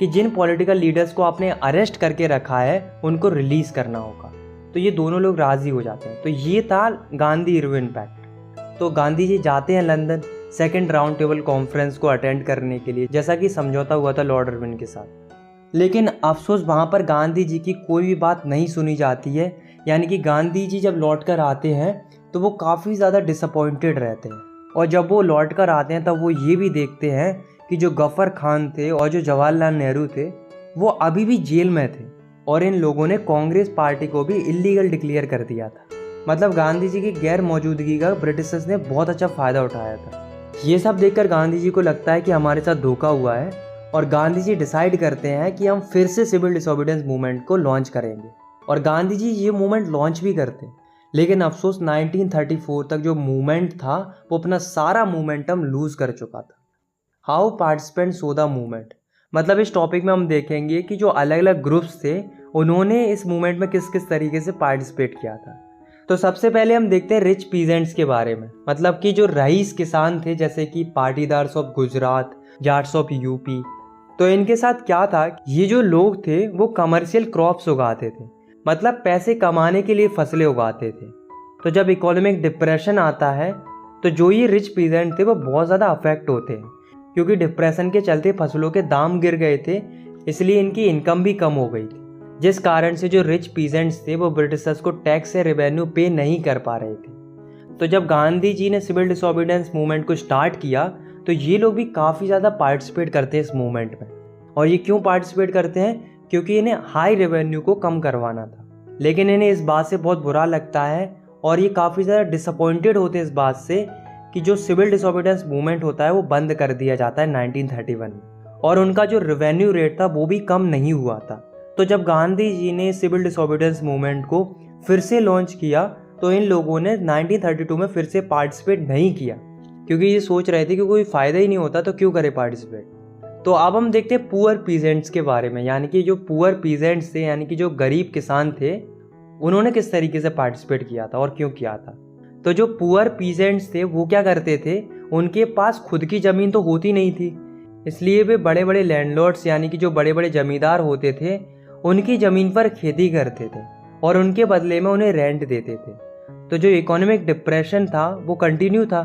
कि जिन पॉलिटिकल लीडर्स को आपने अरेस्ट करके रखा है उनको रिलीज़ करना होगा। तो ये दोनों लोग राज़ी हो जाते हैं। तो ये था गांधी इरविन पैक्ट। तो गांधी जी जाते हैं London second round table conference को अटेंड करने के लिए, जैसा कि समझौता हुआ था लॉर्ड इरविन के साथ। लेकिन अफसोस वहाँ पर गांधी जी की कोई भी बात नहीं सुनी जाती है। यानी कि गांधी जी जब लौट कर आते हैं तो वो काफ़ी ज़्यादा डिसअपॉइंटेड रहते हैं, और जब वो लौट कर आते हैं तब वो ये भी देखते हैं कि जो गफ्फर खान थे और जो जवाहरलाल नेहरू थे वो अभी भी जेल में थे, और इन लोगों ने कांग्रेस पार्टी को भी इलीगल डिक्लेयर कर दिया था। मतलब गांधी जी की गैर मौजूदगी का ब्रिटिशर्स ने बहुत अच्छा फ़ायदा उठाया था। ये सब देखकर गांधी जी को लगता है कि हमारे साथ धोखा हुआ है, और गांधी जी डिसाइड करते हैं कि हम फिर से सिविल डिसोबीडियंस मूवमेंट को लॉन्च करेंगे। और गांधी जी ये मूवमेंट लॉन्च भी करते हैं। लेकिन अफसोस 1934 तक जो मूवमेंट था वो अपना सारा मूवमेंटम लूज़ कर चुका था। How participants so the movement, मतलब इस टॉपिक में हम देखेंगे कि जो अलग अलग ग्रुप्स थे उन्होंने इस मूवमेंट में किस किस तरीके से पार्टिसिपेट किया था। तो सबसे पहले हम देखते हैं रिच पीजेंट्स के बारे में, मतलब कि जो रईस किसान थे, जैसे कि Patidars of Gujarat, Jats of UP. तो इनके साथ क्या था, ये जो लोग थे वो कमर्शियल क्रॉप्स उगाते थे, मतलब पैसे कमाने के लिए फसलें उगाते थे। तो जब इकोनॉमिक डिप्रेशन आता है तो जो ये रिच पीजेंट थे वो बहुत ज़्यादा अफेक्ट होते हैं, क्योंकि डिप्रेशन के चलते फसलों के दाम गिर गए थे, इसलिए इनकी इनकम भी कम हो गई थी, जिस कारण से जो रिच पीजेंट्स थे वो ब्रिटिशर्स को टैक्स या रेवेन्यू पे नहीं कर पा रहे थे। तो जब गांधी जी ने सिविल डिसोबीडियंस मूवमेंट को स्टार्ट किया तो ये लोग भी काफ़ी ज़्यादा पार्टिसिपेट करते हैं इस मूवमेंट में। और ये क्यों पार्टिसिपेट करते हैं? क्योंकि इन्हें हाई रेवेन्यू को कम करवाना था। लेकिन इन्हें इस बात से बहुत बुरा लगता है और ये काफ़ी ज़्यादा डिसअपॉइंटेड होते हैं इस बात से कि जो सिविल डिसोबीडियंस मूवमेंट होता है वो बंद कर दिया जाता है 1931 में, और उनका जो रेवेन्यू रेट था वो भी कम नहीं हुआ था। तो जब गांधी जी ने सिविल डिसोबीडियंस मूवमेंट को फिर से लॉन्च किया तो इन लोगों ने 1932 में फिर से पार्टिसिपेट नहीं किया, क्योंकि ये सोच रहे थे कि कोई फ़ायदा ही नहीं होता तो क्यों करे पार्टिसिपेट। तो अब हम देखते हैं पुअर पीजेंट्स के बारे में, यानी कि जो पुअर पीजेंट्स थे, यानी कि जो गरीब किसान थे, उन्होंने किस तरीके से पार्टिसिपेट किया था और क्यों किया था। तो जो पुअर पीजेंट्स थे वो क्या करते थे, उनके पास खुद की ज़मीन तो होती नहीं थी, इसलिए वे बड़े बड़े लैंडलॉर्ड्स यानी कि जो बड़े बड़े ज़मींदार होते थे उनकी ज़मीन पर खेती करते थे और उनके बदले में उन्हें रेंट देते थे। तो जो इकोनॉमिक डिप्रेशन था वो कंटिन्यू था,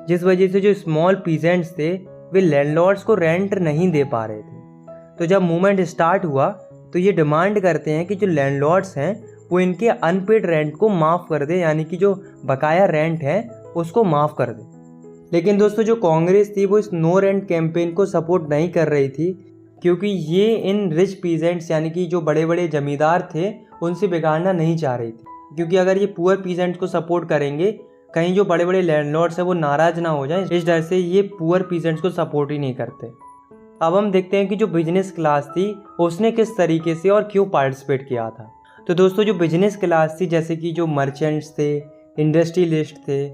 जिस वजह से जो स्मॉल पीजेंट्स थे वे लैंडलॉर्ड्स को रेंट नहीं दे पा रहे थे। तो जब मूवमेंट स्टार्ट हुआ तो ये डिमांड करते हैं कि जो लैंडलॉर्ड्स हैं वो इनके अनपेड रेंट को माफ़ कर दे, यानी कि जो बकाया रेंट है उसको माफ़ कर दे। लेकिन दोस्तों जो कांग्रेस थी वो इस नो रेंट कैंपेन को सपोर्ट नहीं कर रही थी, क्योंकि ये इन रिच पीजेंट्स यानी कि जो बड़े बड़े जमींदार थे उनसे बिगाड़ना नहीं चाह रही थी, क्योंकि अगर ये पुअर पीजेंट्स को सपोर्ट करेंगे कहीं जो बड़े बड़े लैंडलॉर्ड्स हैं वो नाराज़ ना हो जाएं, इस डर से ये पुअर पीजेंट्स को सपोर्ट ही नहीं करते। अब हम देखते हैं कि जो बिजनेस क्लास थी उसने किस तरीके से और क्यों पार्टिसिपेट किया था। तो दोस्तों जो बिजनेस क्लास थी, जैसे कि जो मर्चेंट्स थे, इंडस्ट्रियलिस्ट थे,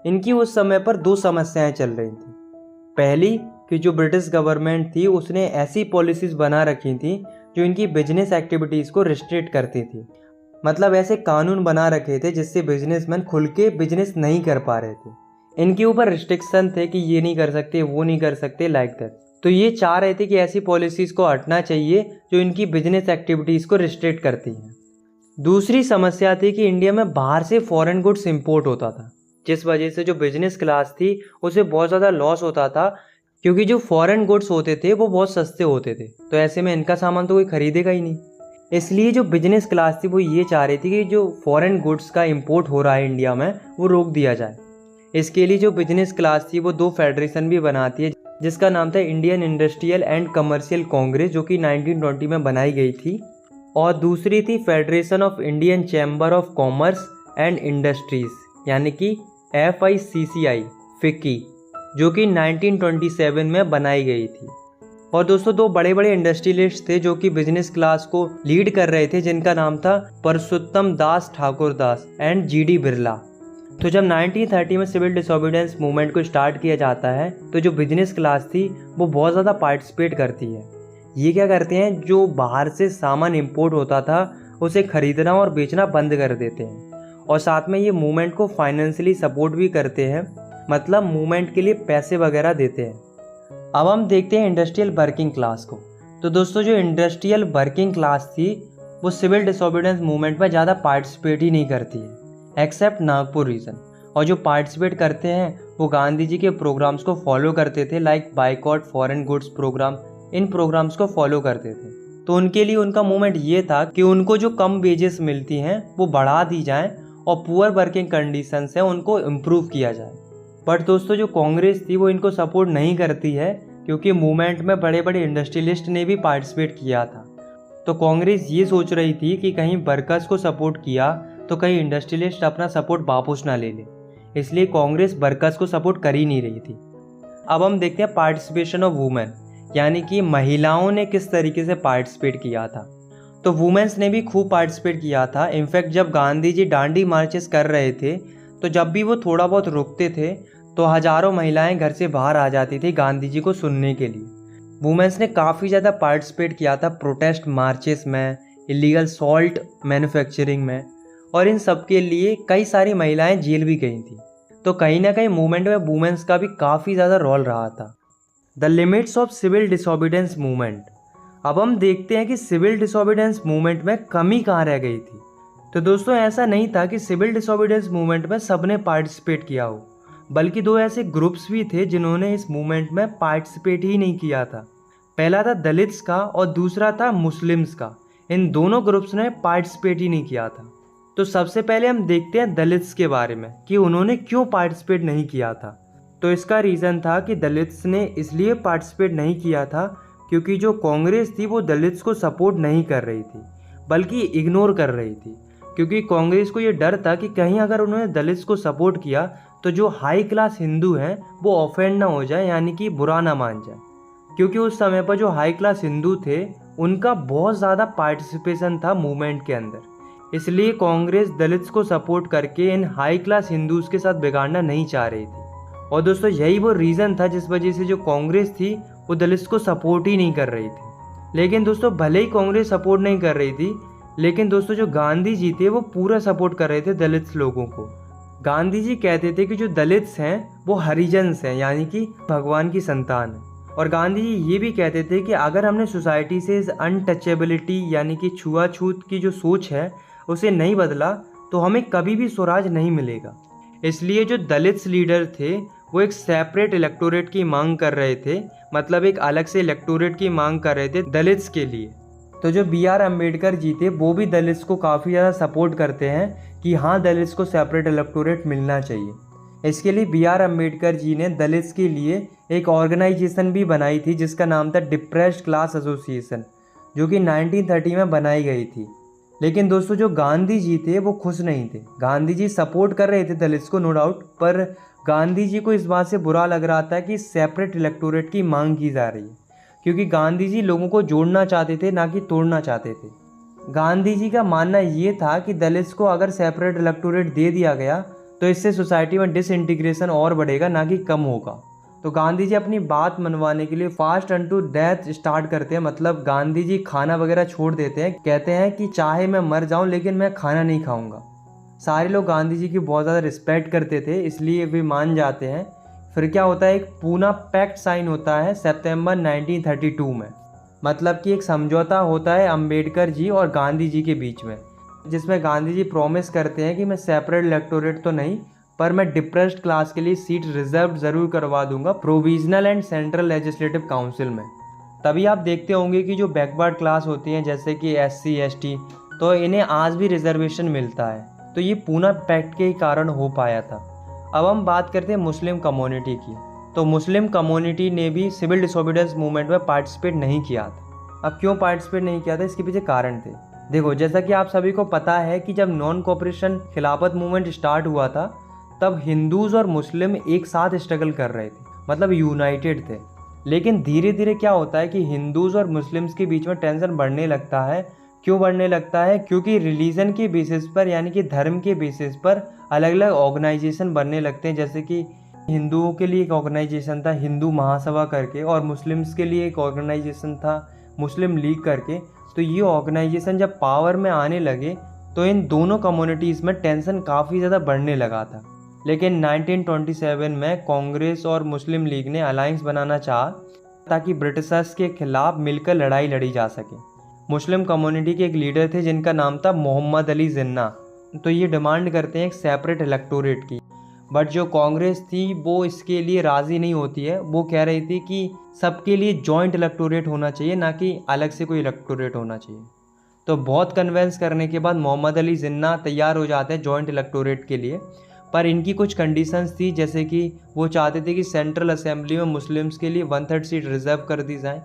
इनकी उस समय पर दो समस्याएं चल रही थी। पहली कि जो ब्रिटिश गवर्नमेंट थी उसने ऐसी पॉलिसीज़ बना रखी थी जो इनकी बिजनेस एक्टिविटीज़ को रिस्ट्रिक्ट करती थी, मतलब ऐसे कानून बना रखे थे जिससे बिजनेसमैन खुल के बिजनेस नहीं कर पा रहे थे। इनके ऊपर रिस्ट्रिक्शन थे कि ये नहीं कर सकते, वो नहीं कर सकते, लाइक दैट। तो ये चाह रहे थे कि ऐसी पॉलिसीज़ को हटना चाहिए जो इनकी बिजनेस एक्टिविटीज़ को रिस्ट्रिक्ट करती हैं। दूसरी समस्या थी कि इंडिया में बाहर से फॉरेन गुड्स इंपोर्ट होता था, जिस वजह से जो बिजनेस क्लास थी उसे बहुत ज़्यादा लॉस होता था, क्योंकि जो फॉरेन गुड्स होते थे वो बहुत सस्ते होते थे, तो ऐसे में इनका सामान तो कोई खरीदेगा ही नहीं। इसलिए जो बिजनेस क्लास थी वो ये चाह रही थी कि जो फॉरेन गुड्स का इंपोर्ट हो रहा है इंडिया में वो रोक दिया जाए। इसके लिए जो बिजनेस क्लास थी वो दो फेडरेशन भी बनाती है, जिसका नाम था Indian industrial and commercial Congress, जो कि 1920 में बनाई गई थी, और दूसरी थी federation of Indian chamber of commerce and industries, यानी कि FICCI फिक्की, जो कि 1927 में बनाई गई थी। और दोस्तों दो बड़े बड़े इंडस्ट्रियलिस्ट थे जो कि बिजनेस क्लास को लीड कर रहे थे, जिनका नाम था परसोत्तम दास ठाकुरदास एंड GD बिरला। तो जब 1930 में सिविल डिसोबीडियंस मूवमेंट को स्टार्ट किया जाता है तो जो बिजनेस क्लास थी वो बहुत ज़्यादा पार्टिसिपेट करती है। ये क्या करते हैं, जो बाहर से सामान इंपोर्ट होता था उसे खरीदना और बेचना बंद कर देते हैं, और साथ में ये मूवमेंट को फाइनेंशियली सपोर्ट भी करते हैं, मतलब मूवमेंट के लिए पैसे वगैरह देते हैं। अब हम देखते हैं इंडस्ट्रियल वर्किंग क्लास को। तो दोस्तों जो इंडस्ट्रियल वर्किंग क्लास थी वो सिविल डिसोबीडियंस मूवमेंट में ज़्यादा पार्टिसिपेट ही नहीं करती है, एक्सेप्ट नागपुर रीजन। और जो पार्टिसिपेट करते हैं वो गांधी जी के प्रोग्राम्स को फॉलो करते थे, like boycott foreign goods program, इन प्रोग्राम्स को फॉलो करते थे। तो उनके लिए उनका मूवमेंट ये था कि उनको जो कम वेजेस मिलती हैं वो बढ़ा दी जाएँ और पुअर वर्किंग कंडीशंस हैं उनको इम्प्रूव किया जाए। बट दोस्तों जो कांग्रेस थी वो इनको सपोर्ट नहीं करती है, क्योंकि मूवमेंट में बड़े बड़े इंडस्ट्रियलिस्ट ने भी पार्टिसिपेट किया था। तो कांग्रेस ये सोच रही थी कि कहीं वर्कर्स को सपोर्ट किया तो कहीं इंडस्ट्रियलिस्ट अपना सपोर्ट वापस ना ले ले, इसलिए कांग्रेस वर्कर्स को सपोर्ट कर ही नहीं रही थी। अब हम देखते हैं पार्टिसिपेशन ऑफ वुमेन, यानी कि महिलाओं ने किस तरीके से पार्टिसिपेट किया था। तो वुमेन्स ने भी खूब पार्टिसिपेट किया था। इनफैक्ट जब गांधी जी दांडी मार्चेस कर रहे थे तो जब भी वो थोड़ा बहुत रुकते थे तो हज़ारों महिलाएं घर से बाहर आ जाती थी गांधी जी को सुनने के लिए। वुमेन्स ने काफ़ी ज़्यादा पार्टिसिपेट किया था प्रोटेस्ट मार्चेस में, इलीगल सॉल्ट मैन्युफैक्चरिंग में, और इन सब के लिए कई सारी महिलाएं जेल भी गई थी। तो कहीं ना कहीं मूवमेंट में वुमेन्स का भी काफ़ी ज़्यादा रोल रहा था। The limits of civil disobedience movement. अब हम देखते हैं कि सिविल डिसोबीडियंस मूवमेंट में कमी कहाँ रह गई थी। तो दोस्तों ऐसा नहीं था कि सिविल डिसोबीडियंस मूवमेंट में सबने पार्टिसिपेट किया हो, बल्कि दो ऐसे ग्रुप्स भी थे जिन्होंने इस मूवमेंट में पार्टिसिपेट ही नहीं किया था। पहला था दलित्स का और दूसरा था मुस्लिम्स का। इन दोनों ग्रुप्स ने पार्टिसिपेट ही नहीं किया था। तो सबसे पहले हम देखते हैं दलित्स के बारे में कि उन्होंने क्यों पार्टिसिपेट नहीं किया था। तो इसका रीज़न था कि दलित्स ने इसलिए पार्टिसिपेट नहीं किया था क्योंकि जो कांग्रेस थी वो दलित्स को सपोर्ट नहीं कर रही थी, बल्कि इग्नोर कर रही थी। क्योंकि कांग्रेस को ये डर था कि कहीं अगर उन्होंने दलित्स को सपोर्ट किया तो जो हाई क्लास हिंदू हैं वो ऑफेंड ना हो जाए, यानी कि बुरा ना मान जाए। क्योंकि उस समय पर जो हाई क्लास हिंदू थे उनका बहुत ज़्यादा पार्टिसिपेशन था मूवमेंट के अंदर, इसलिए कांग्रेस दलित्स को सपोर्ट करके इन हाई क्लास हिंदूज़ के साथ बिगाड़ना नहीं चाह रही थी। और दोस्तों यही वो रीज़न था जिस वजह से जो कांग्रेस थी वो दलित्स को सपोर्ट ही नहीं कर रही थी। लेकिन दोस्तों भले ही कांग्रेस सपोर्ट नहीं कर रही थी, लेकिन दोस्तों जो गांधी जी थे वो पूरा सपोर्ट कर रहे थे दलित्स लोगों को। गांधी जी कहते थे कि जो दलित्स हैं वो हरिजन्स हैं, यानी कि भगवान की संतान है। और गांधी जी ये भी कहते थे कि अगर हमने सोसाइटी से इस अनटचेबिलिटी यानी कि छुआछूत की जो सोच है उसे नहीं बदला तो हमें कभी भी स्वराज नहीं मिलेगा। इसलिए जो दलित्स लीडर थे वो एक सेपरेट इलेक्टोरेट की मांग कर रहे थे, मतलब एक अलग से इलेक्टोरेट की मांग कर रहे थे दलित्स के लिए। तो जो B.R. अम्बेडकर जी थे वो भी दलित्स को काफ़ी ज़्यादा सपोर्ट करते हैं कि हाँ दलित्स को सेपरेट इलेक्टोरेट मिलना चाहिए। इसके लिए B.R. अम्बेडकर जी ने दलित्स के लिए एक ऑर्गेनाइजेशन भी बनाई थी जिसका नाम था डिप्रेस्ड क्लास एसोसिएशन, जो कि 1930 में बनाई गई थी। लेकिन दोस्तों जो गांधी जी थे वो खुश नहीं थे। गांधी जी सपोर्ट कर रहे थे दलित्स को नो डाउट, पर गांधी जी को इस बात से बुरा लग रहा था कि सेपरेट इलेक्टोरेट की मांग की जा रही है, क्योंकि गांधी जी लोगों को जोड़ना चाहते थे ना कि तोड़ना चाहते थे। गांधी जी का मानना ये था कि दलित्स को अगर सेपरेट इलेक्टोरेट दे दिया गया तो इससे सोसाइटी में डिसइंटीग्रेशन और बढ़ेगा ना कि कम होगा। तो गांधी जी अपनी बात मनवाने के लिए फास्ट अनटू डेथ स्टार्ट करते हैं, मतलब गांधी जी खाना वगैरह छोड़ देते हैं। कहते हैं कि चाहे मैं मर जाऊं लेकिन मैं खाना नहीं खाऊंगा। सारे लोग गांधी जी की बहुत ज़्यादा रिस्पेक्ट करते थे, इसलिए वे मान जाते हैं। फिर क्या होता है, एक पूना पैक्ट साइन होता है सितंबर 1932 में, मतलब कि एक समझौता होता है अम्बेडकर जी और गांधी जी के बीच में, जिसमें गांधी जी प्रॉमिस करते हैं कि मैं सेपरेट इलेक्टोरेट तो नहीं पर मैं डिप्रेस्ड क्लास के लिए सीट रिजर्व ज़रूर करवा दूंगा provisional and central legislative council में। तभी आप देखते होंगे कि जो बैकवर्ड क्लास होती हैं जैसे कि SC ST, तो इन्हें आज भी रिजर्वेशन मिलता है। तो ये पूना पैक्ट के ही कारण हो पाया था। अब हम बात करते हैं मुस्लिम कम्युनिटी की। तो मुस्लिम कम्युनिटी ने भी सिविल डिसोबीडियंस मूवमेंट में पार्टिसिपेट नहीं किया था। अब क्यों पार्टिसिपेट नहीं किया था, इसके पीछे कारण थे। देखो, जैसा कि आप सभी को पता है कि जब नॉन कोऑपरेशन खिलाफत मूवमेंट स्टार्ट हुआ था तब हिंदूज और मुस्लिम एक साथ स्ट्रगल कर रहे थे, मतलब यूनाइटेड थे। लेकिन धीरे धीरे क्या होता है कि हिंदूज और मुस्लिम्स के बीच में टेंशन बढ़ने लगता है। क्यों बढ़ने लगता है? क्योंकि रिलीजन के बेसिस पर, यानी कि धर्म के बेसिस पर अलग अलग ऑर्गेनाइजेशन बनने लगते हैं। जैसे कि हिंदुओं के लिए एक ऑर्गेनाइजेशन था हिंदू महासभा करके, और मुस्लिम्स के लिए एक ऑर्गेनाइजेशन था मुस्लिम लीग करके। तो ये ऑर्गेनाइजेशन जब पावर में आने लगे तो इन दोनों कम्युनिटीज़ में टेंशन काफ़ी ज़्यादा बढ़ने लगा था। लेकिन 1927 में कांग्रेस और मुस्लिम लीग ने अलायंस बनाना चाहा ताकि ब्रिटिशर्स के खिलाफ मिलकर लड़ाई लड़ी जा सके। मुस्लिम कम्युनिटी के एक लीडर थे जिनका नाम था मोहम्मद अली जिन्ना। तो ये डिमांड करते हैं एक सेपरेट इलेक्टोरेट की, बट जो कांग्रेस थी वो इसके लिए राज़ी नहीं होती है। वो कह रही थी कि सबके लिए जॉइंट इलेक्टोरेट होना चाहिए, ना कि अलग से कोई इलेक्टोरेट होना चाहिए। तो बहुत कन्वेंस करने के बाद मोहम्मद अली जिन्ना तैयार हो जाते हैं जॉइंट इलेक्टोरेट के लिए, पर इनकी कुछ कंडीशंस थी। जैसे कि वो चाहते थे कि सेंट्रल असेंबली में मुस्लिम्स के लिए 1/3 सीट रिजर्व कर दी जाए,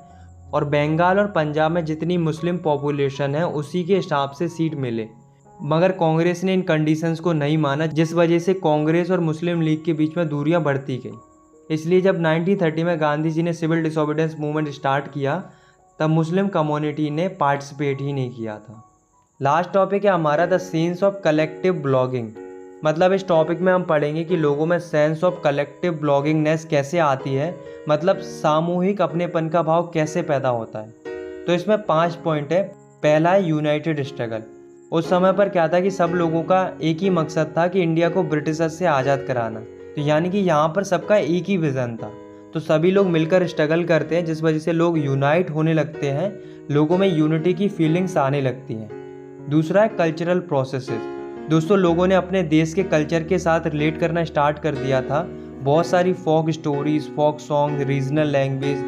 और बंगाल और पंजाब में जितनी मुस्लिम पॉपुलेशन है उसी के हिसाब से सीट मिले। मगर कांग्रेस ने इन कंडीशंस को नहीं माना, जिस वजह से कांग्रेस और मुस्लिम लीग के बीच में दूरियां बढ़ती गई। इसलिए जब 1930 में गांधी जी ने सिविल डिसोबीडियंस मूवमेंट स्टार्ट किया तब मुस्लिम कम्युनिटी ने पार्टिसिपेट ही नहीं किया था। लास्ट टॉपिक है हमारा the sense of collective blogging. मतलब इस टॉपिक में हम पढ़ेंगे कि लोगों में सेंस ऑफ कलेक्टिव ब्लॉगिंगनेस कैसे आती है, मतलब सामूहिक अपनेपन का भाव कैसे पैदा होता है। तो इसमें 5 पॉइंट है। पहला है यूनाइटेड स्ट्रगल। उस समय पर क्या था कि सब लोगों का एक ही मकसद था कि इंडिया को ब्रिटिशर्स से आज़ाद कराना। तो यानी कि यहाँ पर सबका एक ही विज़न था। तो सभी लोग मिलकर स्ट्रगल करते हैं, जिस वजह से लोग यूनाइट होने लगते हैं, लोगों में यूनिटी की फीलिंग्स आने लगती हैं। दूसरा है कल्चरल प्रोसेसेस। दोस्तों, लोगों ने अपने देश के कल्चर के साथ रिलेट करना स्टार्ट कर दिया था। बहुत सारी folk stories, folk song, regional language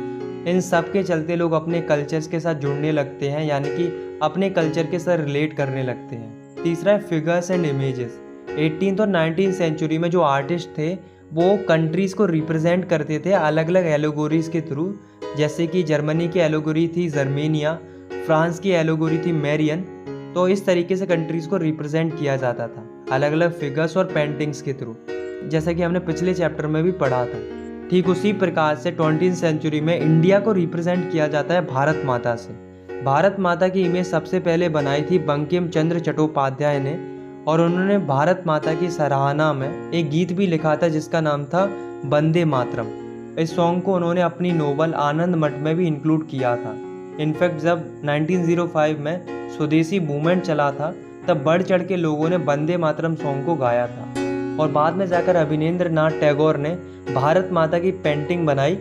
इन सब के चलते लोग अपने कल्चर्स के साथ जुड़ने लगते हैं, यानी कि अपने कल्चर के साथ रिलेट करने लगते हैं। तीसरा है फिगर्स एंड इमेजेस। 18th और 19th सेंचुरी में जो आर्टिस्ट थे वो कंट्रीज़ को रिप्रेजेंट करते थे अलग अलग एलोगोरीज के थ्रू, जैसे कि जर्मनी की एलोगोरी थी जर्मेनिया, फ्रांस की एलोगोरी थी मैरियन। तो इस तरीके से कंट्रीज़ को रिप्रेजेंट किया जाता था अलग अलग फिगर्स और पेंटिंग्स के थ्रू, जैसा कि हमने पिछले चैप्टर में भी पढ़ा था। ठीक उसी प्रकार से 20th सेंचुरी में इंडिया को रिप्रेजेंट किया जाता है भारत माता से। भारत माता की इमेज सबसे पहले बनाई थी बंकिम चंद्र चट्टोपाध्याय ने, और उन्होंने भारत माता की सराहना में एक गीत भी लिखा था जिसका नाम था वंदे मातरम। इस सॉन्ग को उन्होंने अपनी नोवेल आनंद मठ में भी इंक्लूड किया था। इनफैक्ट जब 1905 में स्वदेशी मूवमेंट चला था तब बढ़ चढ़ के लोगों ने वंदे मातरम सॉन्ग को गाया था, और बाद में जाकर अभिनेंद्र नाथ टैगोर ने भारत माता की पेंटिंग बनाई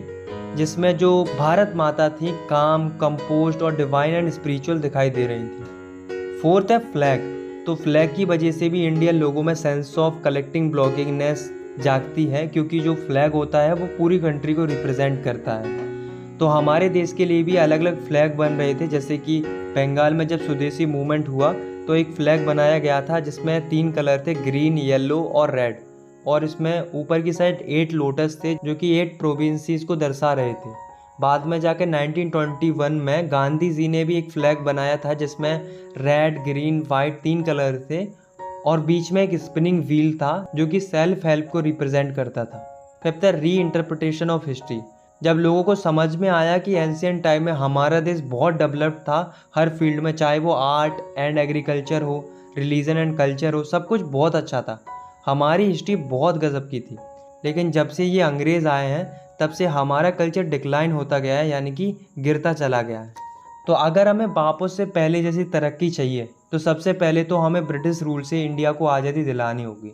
जिसमें जो भारत माता थी काम, कंपोज्ड और डिवाइन एंड स्पिरिचुअल दिखाई दे रही थी। फोर्थ है फ्लैग। तो फ्लैग की वजह से भी इंडियन लोगों में सेंस ऑफ कलेक्टिंग ब्लॉगिंगनेस जागती है, क्योंकि जो फ्लैग होता है वो पूरी कंट्री को रिप्रेजेंट करता है। तो हमारे देश के लिए भी अलग अलग फ्लैग बन रहे थे, जैसे कि बंगाल में जब स्वदेशी मूवमेंट हुआ तो एक फ्लैग बनाया गया था जिसमें 3 कलर थे, ग्रीन, येलो और रेड, और इसमें ऊपर की साइड 8 लोटस थे जो कि 8 प्रोविंसीज को दर्शा रहे थे। बाद में जाकर 1921 में गांधी जी ने भी एक फ्लैग बनाया था जिसमें रेड, ग्रीन, वाइट 3 कलर थे, और बीच में एक स्पिनिंग व्हील था जो कि सेल्फ हेल्प को रिप्रेजेंट करता था। फिफ्थ है री इंटरप्रिटेशन ऑफ हिस्ट्री। जब लोगों को समझ में आया कि एंशिएंट टाइम में हमारा देश बहुत डेवलप्ड था हर फील्ड में, चाहे वो आर्ट एंड एग्रीकल्चर हो, रिलीजन एंड कल्चर हो, सब कुछ बहुत अच्छा था, हमारी हिस्ट्री बहुत गजब की थी। लेकिन जब से ये अंग्रेज़ आए हैं तब से हमारा कल्चर डिक्लाइन होता गया है, यानी कि गिरता चला गया है। तो अगर हमें वापस से पहले जैसी तरक्की चाहिए तो सबसे पहले तो हमें ब्रिटिश रूल से इंडिया को आज़ादी दिलानी होगी।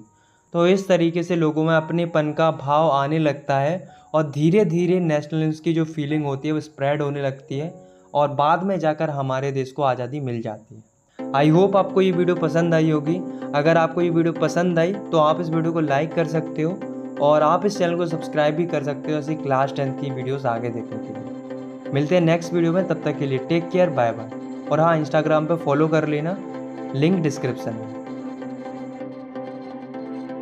तो इस तरीके से लोगों में अपनेपन का भाव आने लगता है और धीरे धीरे नेशनलिज्म की जो फीलिंग होती है वो स्प्रेड होने लगती है, और बाद में जाकर हमारे देश को आज़ादी मिल जाती है। आई होप आपको ये वीडियो पसंद आई होगी। अगर आपको ये वीडियो पसंद आई तो आप इस वीडियो को लाइक कर सकते हो, और आप इस चैनल को सब्सक्राइब भी कर सकते हो ऐसी क्लास 10 की वीडियोस आगे देखने के लिए। मिलते हैं नेक्स्ट वीडियो में, तब तक के लिए टेक केयर, बाय बाय। और हाँ, इंस्टाग्राम पे फॉलो कर लेना, लिंक डिस्क्रिप्शन में।